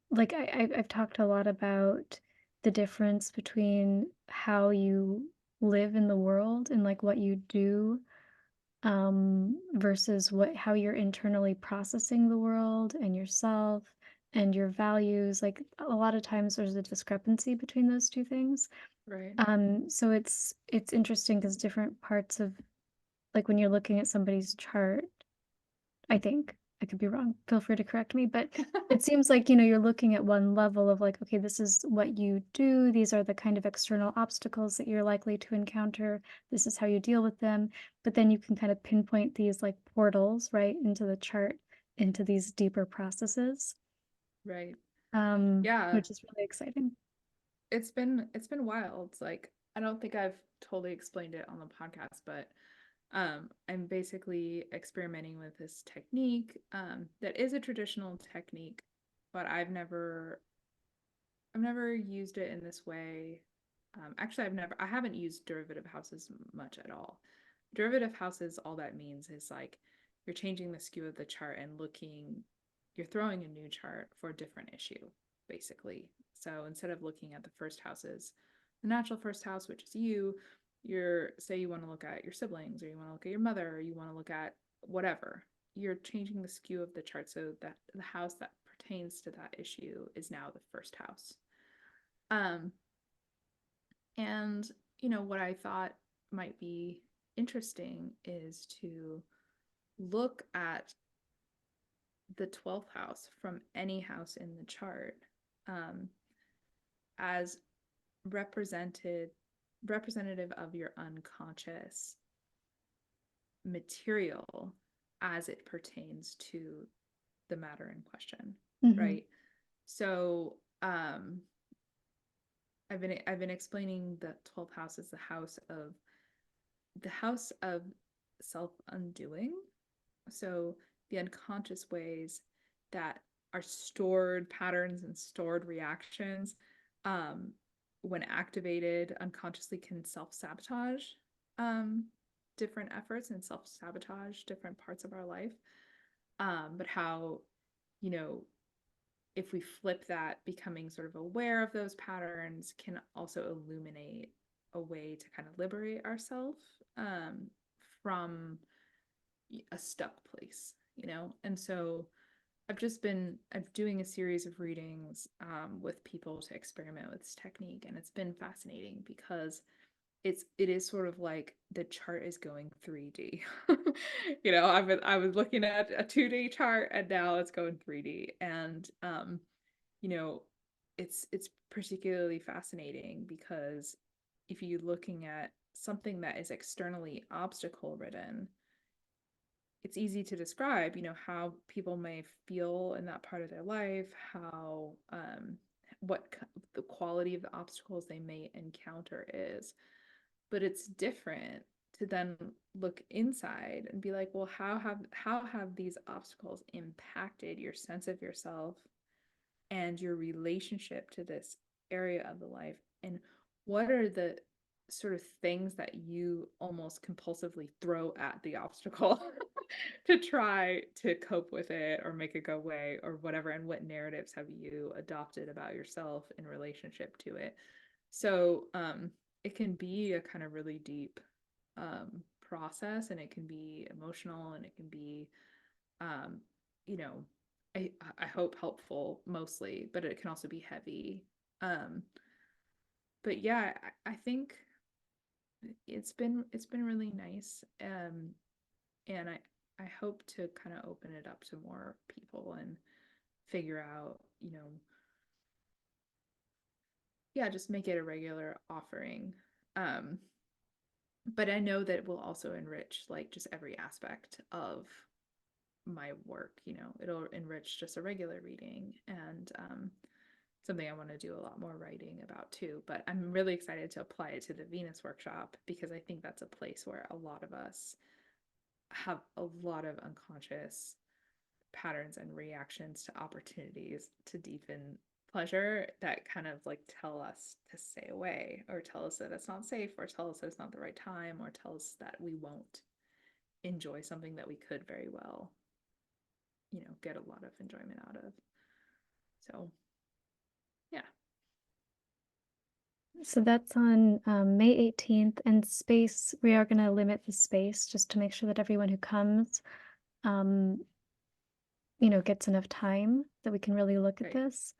like I've talked a lot about the difference between how you live in the world and like what you do versus how you're internally processing the world and yourself and your values. Like a lot of times there's a discrepancy between those two things. Right. So it's interesting because different parts of like when you're looking at somebody's chart, I think I could be wrong. Feel free to correct me, but it seems like, you're looking at one level of like, okay, this is what you do. These are the kind of external obstacles that you're likely to encounter. This is how you deal with them. But then you can kind of pinpoint these like portals, right, into the chart, into these deeper processes, Right. Yeah. which is really exciting. It's been wild. It's like I don't think I've totally explained it on the podcast, but I'm basically experimenting with this technique that is a traditional technique, but I've never used it in this way. Actually, I haven't used derivative houses much at all. Derivative houses, all that means is like you're changing the skew of the chart and you're throwing a new chart for a different issue, basically. So instead of looking at the first houses, the natural first house, which is say you want to look at your siblings, or you want to look at your mother, or you want to look at whatever. You're changing the skew of the chart so that the house that pertains to that issue is now the first house. Um, and what I thought might be interesting is to look at the 12th house from any house in the chart um, as represented representative of your unconscious material as it pertains to the matter in question, Hmm. right? So I've been explaining the 12th house as the house of self undoing. So the unconscious ways that are stored patterns and stored reactions, um, when activated, unconsciously can self sabotage um, different efforts and self sabotage different parts of our life. But how, you know, if we flip that, becoming sort of aware of those patterns can also illuminate a way to kind of liberate ourselves from a stuck place. And so I'm doing a series of readings with people to experiment with this technique, and it's been fascinating because it is sort of like the chart is going 3D. I was looking at a 2D chart and now it's going 3D. And you know, it's particularly fascinating because if you're looking at something that is externally obstacle ridden, it's easy to describe, how people may feel in that part of their life, how the quality of the obstacles they may encounter is. But it's different to then look inside and be like, well, how have these obstacles impacted your sense of yourself and your relationship to this area of the life? And what are the sort of things that you almost compulsively throw at the obstacle to try to cope with it or make it go away or whatever? And what narratives have you adopted about yourself in relationship to it? So it can be a kind of really deep process, and it can be emotional, and it can be um, you know, I hope helpful mostly, but it can also be heavy. Um, but yeah, I think it's been really nice. And I hope to kind of open it up to more people and figure out, yeah, just make it a regular offering. Um, but I know that it will also enrich like just every aspect of my work. It'll enrich just a regular reading, and something I want to do a lot more writing about too. But I'm really excited to apply it to the Venus workshop because I think that's a place where a lot of us have a lot of unconscious patterns and reactions to opportunities to deepen pleasure that kind of like tell us to stay away, or tell us that it's not safe, or tell us that it's not the right time, or tell us that we won't enjoy something that we could very well, get a lot of enjoyment out of. So, yeah. So that's on May 18th, and space, we are going to limit the space just to make sure that everyone who comes, um, gets enough time that we can really look at Right. this.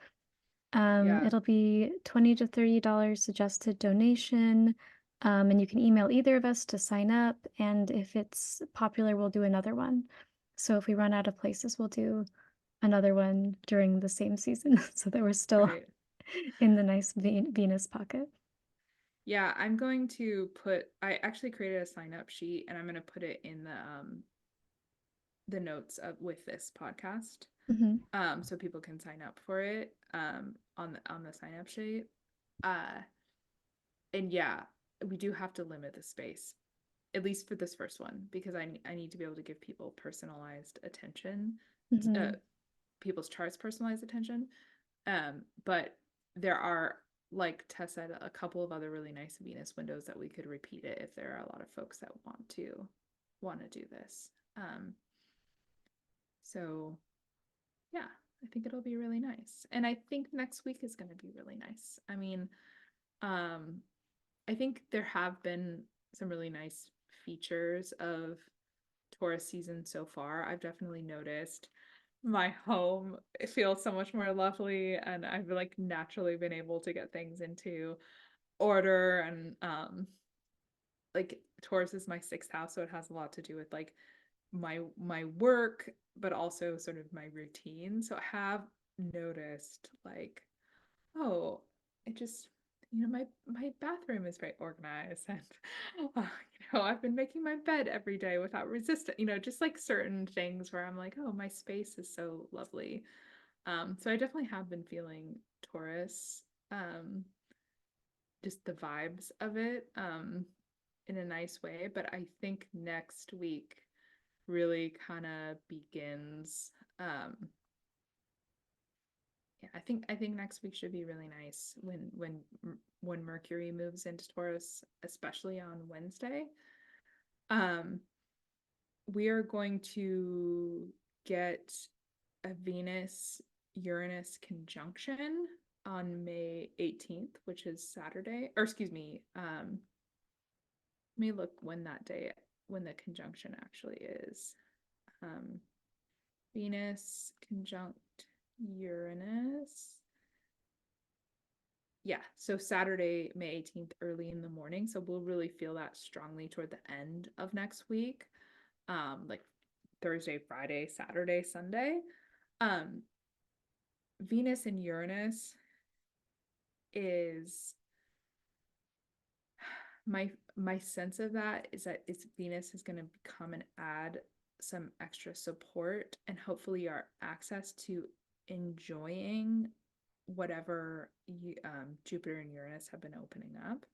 Yeah. It'll be $20 to $30 suggested donation. And you can email either of us to sign up. And if it's popular, we'll do another one. So if we run out of places, we'll do another one during the same season so that we're still Right. in the nice Venus pocket. Yeah, I actually created a sign up sheet, and I'm going to put it in the notes of with this podcast. Hmm. So people can sign up for it on the sign up sheet. Uh and yeah, we do have to limit the space, at least for this first one, because I need to be able to give people personalized attention, Hmm. people's charts personalized attention. But there are, like Tess said, a couple of other really nice Venus windows that we could repeat it if there are a lot of folks that want to do this. So yeah, I think it'll be really nice. And I think next week is going to be really nice. I mean, um, I think there have been some really nice features of Taurus season so far. I've definitely noticed my home feels so much more lovely, and I've like naturally been able to get things into order. And like Taurus is my sixth house, so it has a lot to do with like my work, but also sort of my routine. So I have noticed like, oh, it just, my bathroom is very organized, and I've been making my bed every day without resistance, just like certain things where I'm like, oh, my space is so lovely. So I definitely have been feeling Taurus, just the vibes of it, in a nice way. But I think next week really kind of begins. Yeah, I think next week should be really nice when Mercury moves into Taurus, especially on Wednesday. Um, we are going to get a Venus Uranus conjunction on May 18th, which is Saturday, or excuse me, let me look when the conjunction actually is. Um, Venus conjunct Uranus Yeah, so Saturday, May 18th, early in the morning. So we'll really feel that strongly toward the end of next week. Like Thursday, Friday, Saturday, Sunday. Um, Venus and Uranus is my sense of that is that it's Venus is going to come and add some extra support and hopefully our access to enjoying whatever Jupiter and Uranus have been opening up.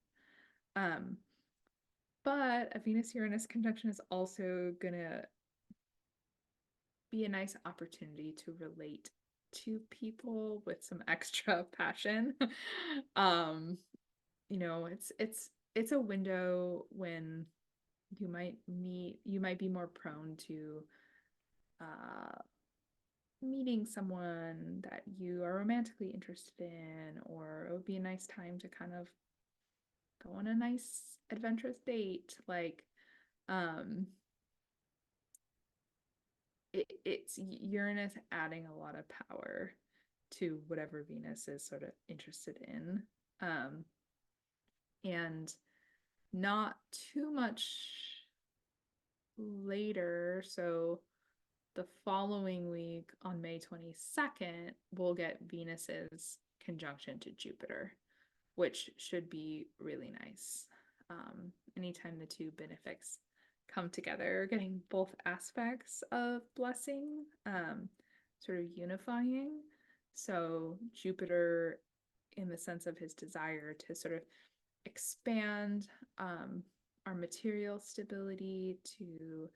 Um, but a Venus Uranus conjunction is also going to be a nice opportunity to relate to people with some extra passion. um, it's a window when you might be more prone to uh meeting someone that you are romantically interested in, or it would be a nice time to kind of go on a nice adventurous date. Like um it's Uranus adding a lot of power to whatever Venus is sort of interested in. And not too much later. So the following week on May 22nd, we'll get Venus's conjunction to Jupiter, which should be really nice. Anytime the two benefics come together, getting both aspects of blessing, sort of unifying. So Jupiter, in the sense of his desire to sort of expand our material stability, to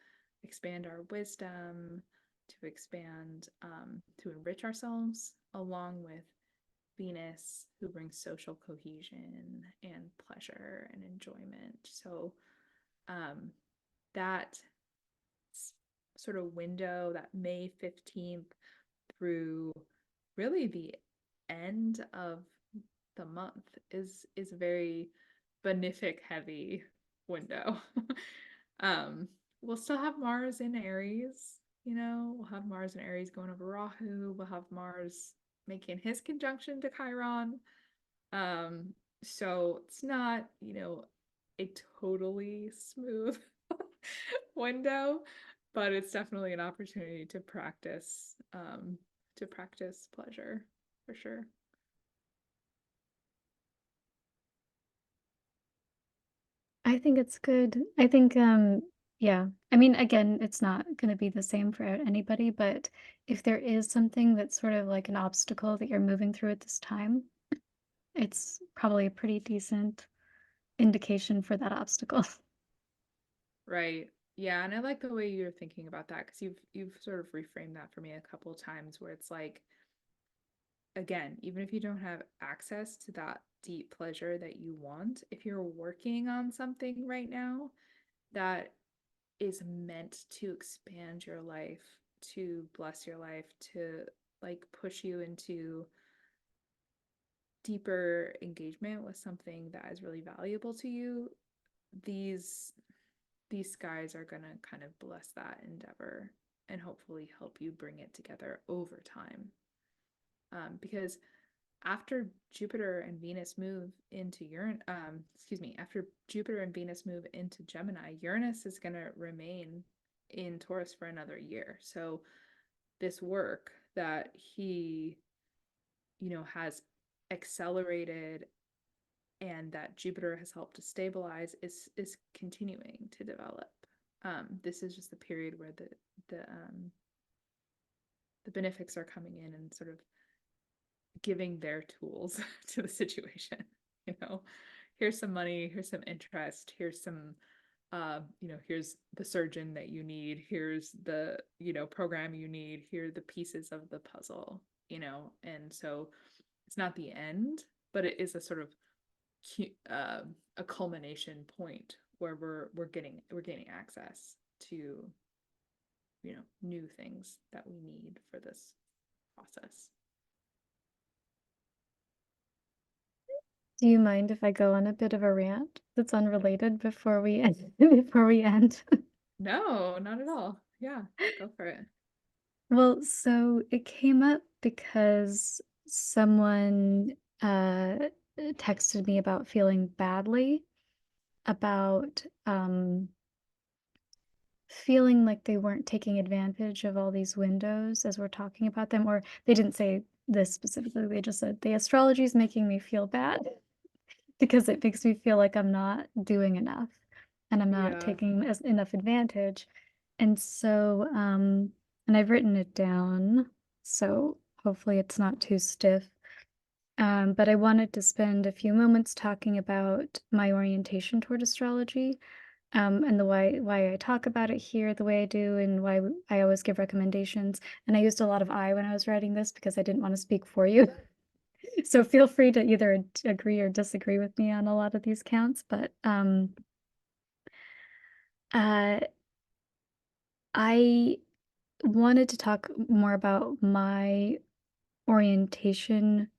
expand our wisdom, to expand, to enrich ourselves, along with Venus, who brings social cohesion and pleasure and enjoyment. So, um, that sort of window, that May 15th through really the end of the month is a very benefic heavy window. um, we'll still have Mars in Aries, we'll have Mars in Aries going over Rahu, we'll have Mars making his conjunction to Chiron. Um, so it's not, a totally smooth window, but it's definitely an opportunity to practice pleasure for sure. I think it's good. I think, yeah. I mean, again, it's not going to be the same for anybody, but if there is something that's sort of like an obstacle that you're moving through at this time, it's probably a pretty decent indication for that obstacle. Right. Yeah, and I like the way you're thinking about that because you've sort of reframed that for me a couple times where it's like, again, even if you don't have access to that deep pleasure that you want, if you're working on something right now that is meant to expand your life, to bless your life, to like push you into deeper engagement with something that is really valuable to you, these these skies are going to kind of bless that endeavor and hopefully help you bring it together over time. Because after Jupiter and Venus move into Uranus, excuse me, after Jupiter and Venus move into Gemini, Uranus is going to remain in Taurus for another year. So this work that he, has accelerated and that Jupiter has helped to stabilize is continuing to develop. This is just the period where the benefics are coming in and sort of giving their tools to the situation. You know, here's some money, here's some interest, here's some here's the surgeon that you need, here's the, program you need, here are the pieces of the puzzle, and so it's not the end, but it is a sort of a culmination point where we're gaining access to, new things that we need for this process. Do you mind if I go on a bit of a rant that's unrelated before we end before we end? No, not at all. Yeah, go for it. Well, so it came up because someone texted me about feeling badly about feeling like they weren't taking advantage of all these windows as we're talking about them, or they didn't say this specifically, they just said, "The astrology is making me feel bad because it makes me feel like I'm not doing enough and I'm not Yeah. taking as enough advantage." And so, and I've written it down, so hopefully it's not too stiff. But I wanted to spend a few moments talking about my orientation toward astrology, and the why I talk about it here the way I do, and why I always give recommendations. And I used a lot of I when I was writing this because I didn't want to speak for you. So feel free to either agree or disagree with me on a lot of these counts. But uh, I wanted to talk more about my orientation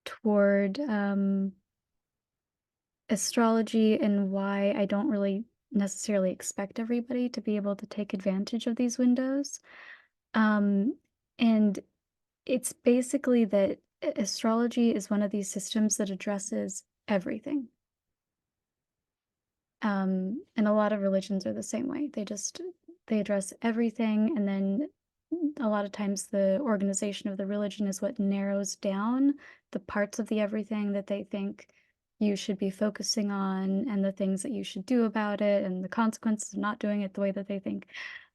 toward astrology and why I don't really necessarily expect everybody to be able to take advantage of these windows. Um, and it's basically that astrology is one of these systems that addresses everything. And a lot of religions are the same way. They address everything, and then a lot of times the organization of the religion is what narrows down the parts of the everything that they think you should be focusing on, and the things that you should do about it, and the consequences of not doing it the way that they think.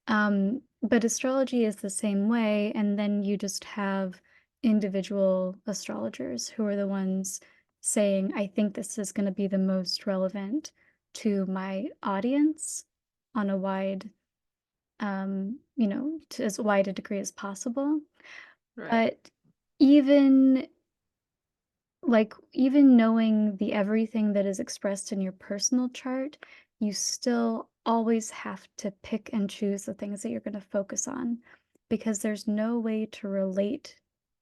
But astrology is the same way, and then you just have individual astrologers who are the ones saying, I think this is going to be the most relevant to my audience on a wide, to as wide a degree as possible. Right. But even even knowing the everything that is expressed in your personal chart, you still always have to pick and choose the things that you're going to focus on because there's no way to relate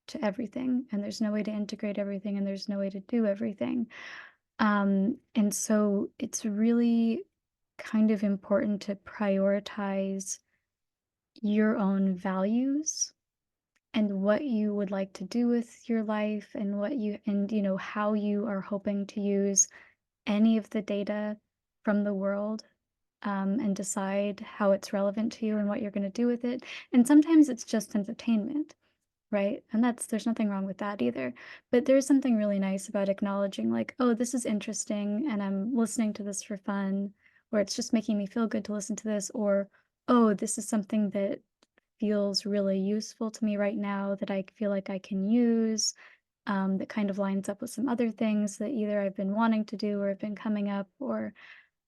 to everything and there's no way to integrate everything and there's no way to do everything. And so it's really kind of important to prioritize your own values and what you would like to do with your life and how you are hoping to use any of the data from the world, and decide how it's relevant to you and what you're going to do with it. And sometimes it's just entertainment, right? And there's nothing wrong with that either. But there's something really nice about acknowledging, like, oh, this is interesting and I'm listening to this for fun, or it's just making me feel good to listen to this, or oh, this is something that feels really useful to me right now that I feel like I can use, that kind of lines up with some other things that either I've been wanting to do or have been coming up, or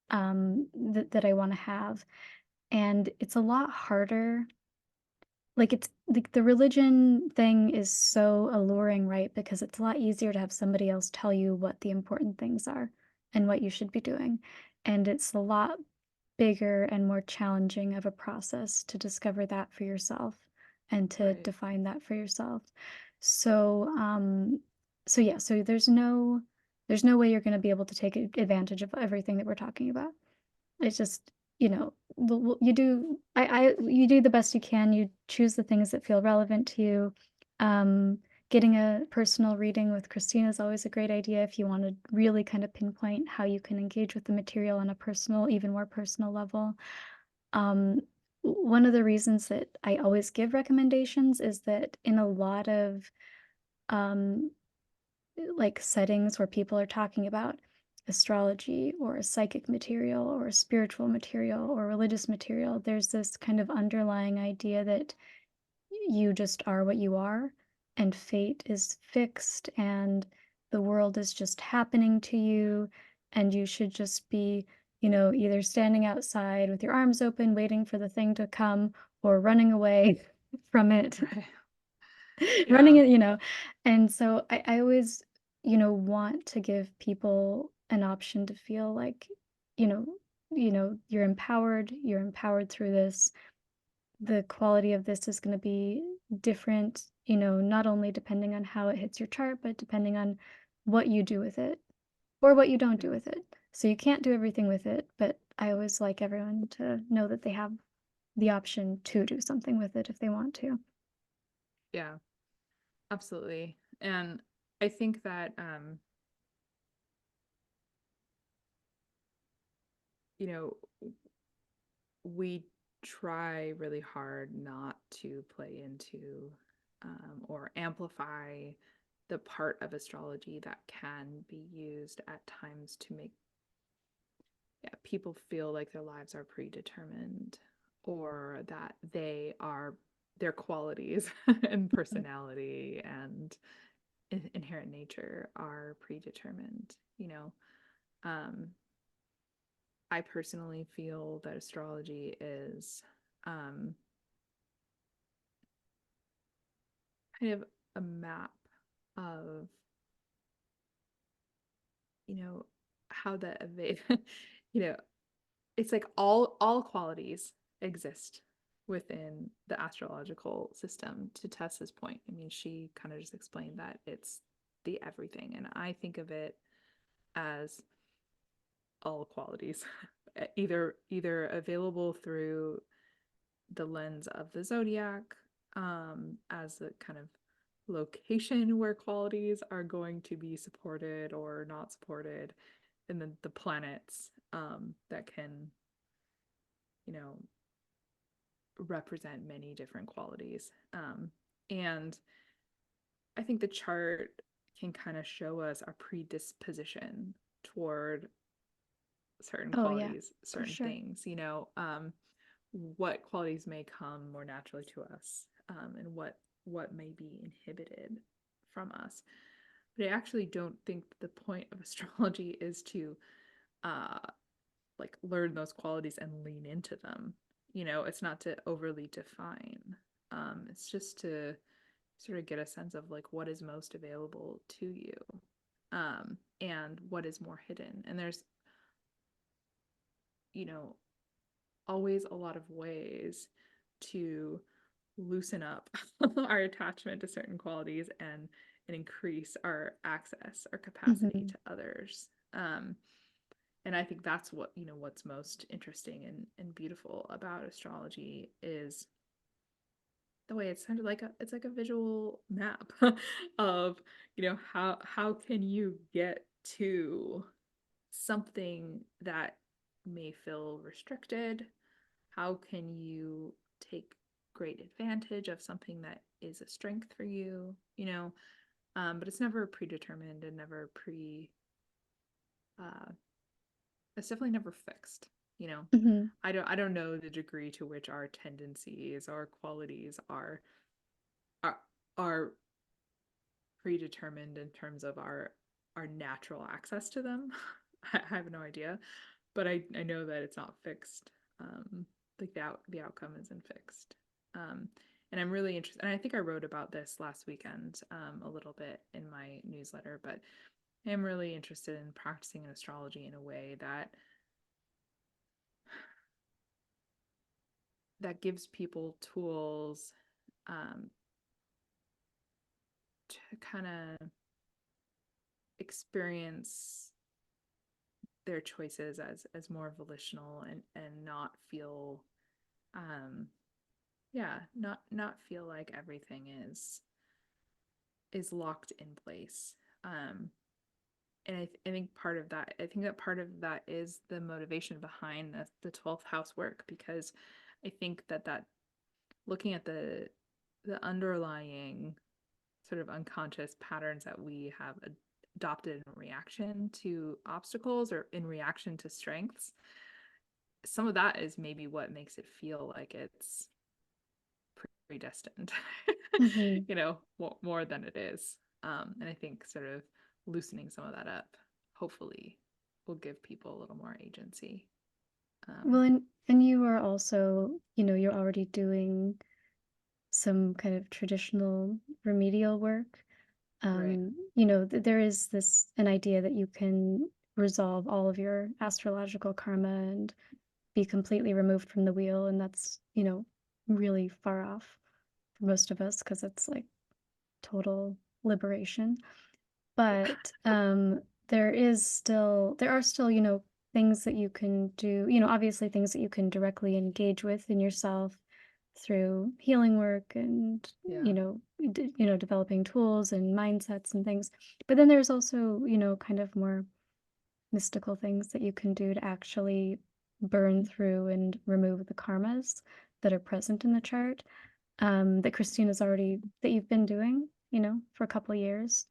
that I want to have. And it's a lot harder. Like, it's like the religion thing is so alluring, right? Because it's a lot easier to have somebody else tell you what the important things are and what you should be doing. And it's a lot bigger and more challenging of a process to discover that for yourself and to Right. define that for yourself. So, so yeah, so there's no way you're going to be able to take advantage of everything that we're talking about. It's just, you do you do the best you can. You choose the things that feel relevant to you. Um, Getting a personal reading with Christina is always a great idea if you want to really kind of pinpoint how you can engage with the material on a personal, even more personal level. Um, One of the reasons that I always give recommendations is that in a lot of um, like settings where people are talking about astrology or psychic material or spiritual material or religious material, there's this kind of underlying idea that you just are what you are and fate is fixed and the world is just happening to you and you should just be, either standing outside with your arms open waiting for the thing to come or running away from it. Right. Running Yeah. it, and so I always, want to give people an option to feel like, you know you're empowered through this. The quality of this is gonna be different, not only depending on how it hits your chart, but depending on what you do with it or what you don't do with it. So you can't do everything with it, but I always like everyone to know that they have the option to do something with it if they want to. Yeah. Absolutely. And I think that you know, we try really hard not to play into or amplify the part of astrology that can be used at times to make, yeah, people feel like their lives are predetermined, or that they are their qualities and personality and inherent nature are predetermined, you know. um I personally feel that astrology is um kind of a map of, you know, how the you know, it's like all qualities exist within the astrological system. To Tessa's point, I mean, she kind of just explained that it's the everything, and I think of it as all qualities either available through the lens of the zodiac, as a kind of location where qualities are going to be supported or not supported, and then the planets, that can, you know, represent many different qualities. And I think the chart can kind of show us our predisposition toward certain Oh, yeah, qualities, for certain sure. things, what qualities may come more naturally to us, and what may be inhibited from us. But I actually don't think the point of astrology is to uh like learn those qualities and lean into them. It's not to overly define. It's just to sort of get a sense of like what is most available to you, and what is more hidden. And there's, you know, always a lot of ways to loosen up our attachment to certain qualities and increase our access, our capacity Mhm. to others. And I think that's what's most interesting and beautiful about astrology is the way it's kind of like it's like a visual map of, how can you get to something that may feel restricted. How can you take great advantage of something that is a strength for you, but it's never predetermined and never uh it's definitely never fixed, you know. Mhm. I don't know the degree to which our tendencies or qualities are are predetermined in terms of our natural access to them. I have no idea, but I know that it's not fixed. Like the outcome isn't fixed. Um, and I'm really interested. And I think I wrote about this last weekend, a little bit in my newsletter, but I am really interested in practicing an astrology in a way that gives people tools, um, to kind of experience their choices as more volitional and not feel, um yeah, not feel like everything is locked in place. um and I think part of that is the motivation behind the 12th house work, because I think that looking at the underlying sort of unconscious patterns that we have adopted in reaction to obstacles or in reaction to strengths, some of that is maybe what makes it feel like it's predestined, Mhm. more than it is. And I think sort of loosening some of that up, hopefully, will give people a little more agency. Well, Um, and you are also, you're already doing some kind of traditional remedial work. right. There is an idea that you can resolve all of your astrological karma and be completely removed from the wheel, and that's, really far off for most of us because it's like total liberation. Yeah. But, there are still, things that you can do, obviously things that you can directly engage with in yourself through healing work and, Yeah. developing tools and mindsets and things. But then there's also, kind of more mystical things that you can do to actually burn through and remove the karmas that are present in the chart, that Christina's already that you've been doing, for a couple of years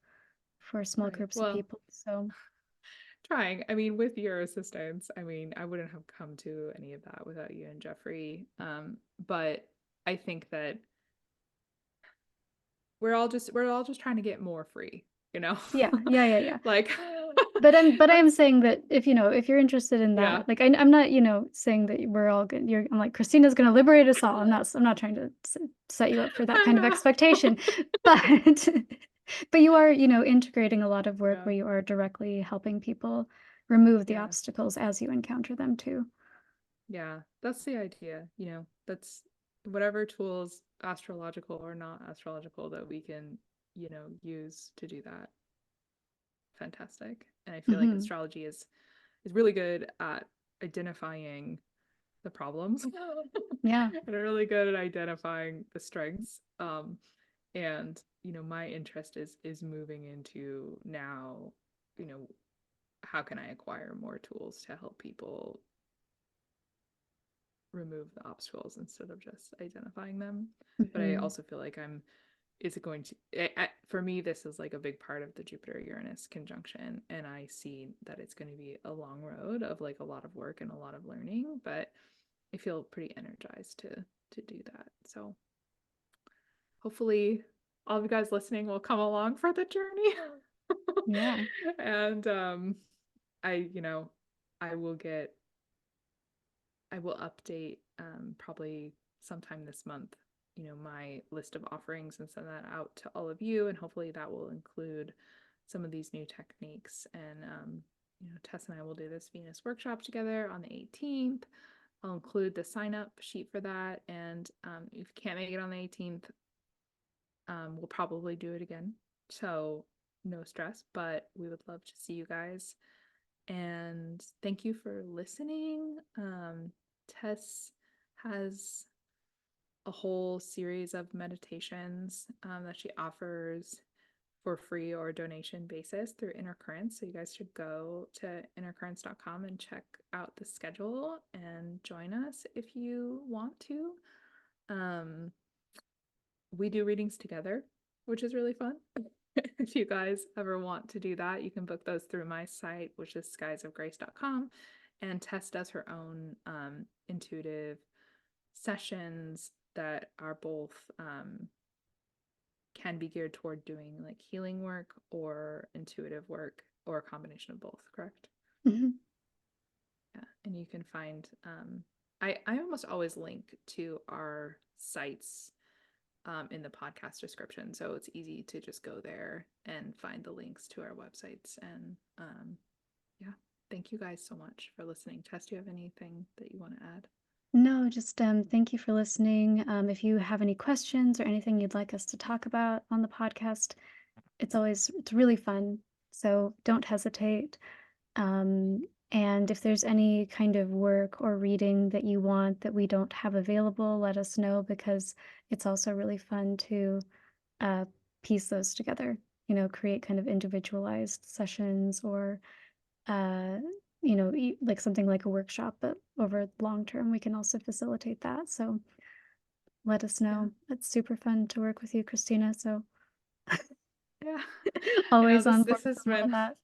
for small Right. groups of Well, people. So trying. I mean, with your assistance, I mean, I wouldn't have come to any of that without you and Jeffrey. But I think that we're all just trying to get more free, you know? yeah, yeah, yeah, yeah. Like But I am that's saying that if you're interested in yeah. that, like I'm not, saying that we're all good. I'm like Christina's gonna liberate us all. I'm not trying to set you up for that I kind of know. expectation, but but you are, integrating a lot of work Yeah. where you are directly helping people remove the Yeah. obstacles as you encounter them too. Yeah. That's the idea, That's whatever tools, astrological or not astrological, that we can, use to do that. Fantastic. And I feel like Hmm. astrology is really good at identifying the problems Yeah. and really good at identifying the strengths. And my interest is moving into now, you know, how can I acquire more tools to help people remove the obstacles instead of just identifying them. But I Hmm. also feel like I'm is it going to for me this is like a big part of the Jupiter Uranus conjunction, and I see that it's going to be a long road of like a lot of work and a lot of learning, but I feel pretty energized to do that. So hopefully all of you guys listening will come along for the journey. Yeah. And I I will get I will update probably sometime this month, my list of offerings and send that out to all of you. And hopefully that will include some of these new techniques. And, Tess and I will do this Venus workshop together on the 18th. I'll include the sign up sheet for that. And if you can't make it on the 18th, we'll probably do it again. So no stress, but we would love to see you guys. And thank you for listening. Tess has a whole series of meditations that she offers for free or donation basis through Inner Currents. So you guys should go to innercurrents.com and check out the schedule and join us if you want to. Um, we do readings together, which is really fun. If you guys ever want to do that, you can book those through my site, which is skiesofgrace.com. And Tess does her own intuitive sessions that are both can be geared toward doing like healing work or intuitive work or a combination of both, correct? Hmm. Yeah. And you can find I almost always link to our sites in the podcast description. So it's easy to just go there and find the links to our websites. And yeah, thank you guys so much for listening. Tess, do you have anything that you want to add? No, just thank you for listening. If you have any questions or anything you'd like us to talk about on the podcast, it's really fun. So don't hesitate. And if there's any kind of work or reading that you want that we don't have available, let us know because it's also really fun to uh, piece those together. Create kind of individualized sessions or uh, like something like a workshop, but over long term, we can also facilitate that. So let us Yeah. know. It's super fun to work with you, Christina. So Yeah. I know always this on board this has for more of been that.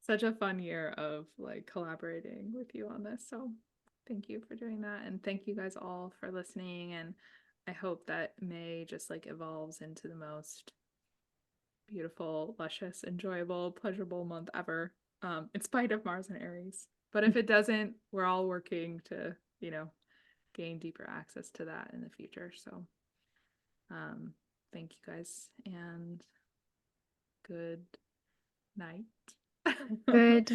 such a fun year of like collaborating with you on this. So thank you for doing that. And thank you guys all for listening. And I hope that May just like evolves into the most beautiful, luscious, enjoyable, pleasurable month ever, in spite of Mars and Aries. But if it doesn't, we're all working to, gain deeper access to that in the future. So um, thank you guys and good night. Good.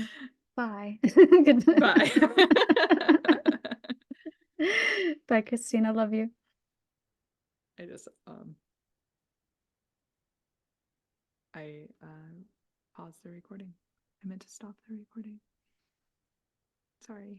Bye. Good. Bye. Bye, Christina. Love you. I just I paused the recording. I meant to stop the recording. Sorry.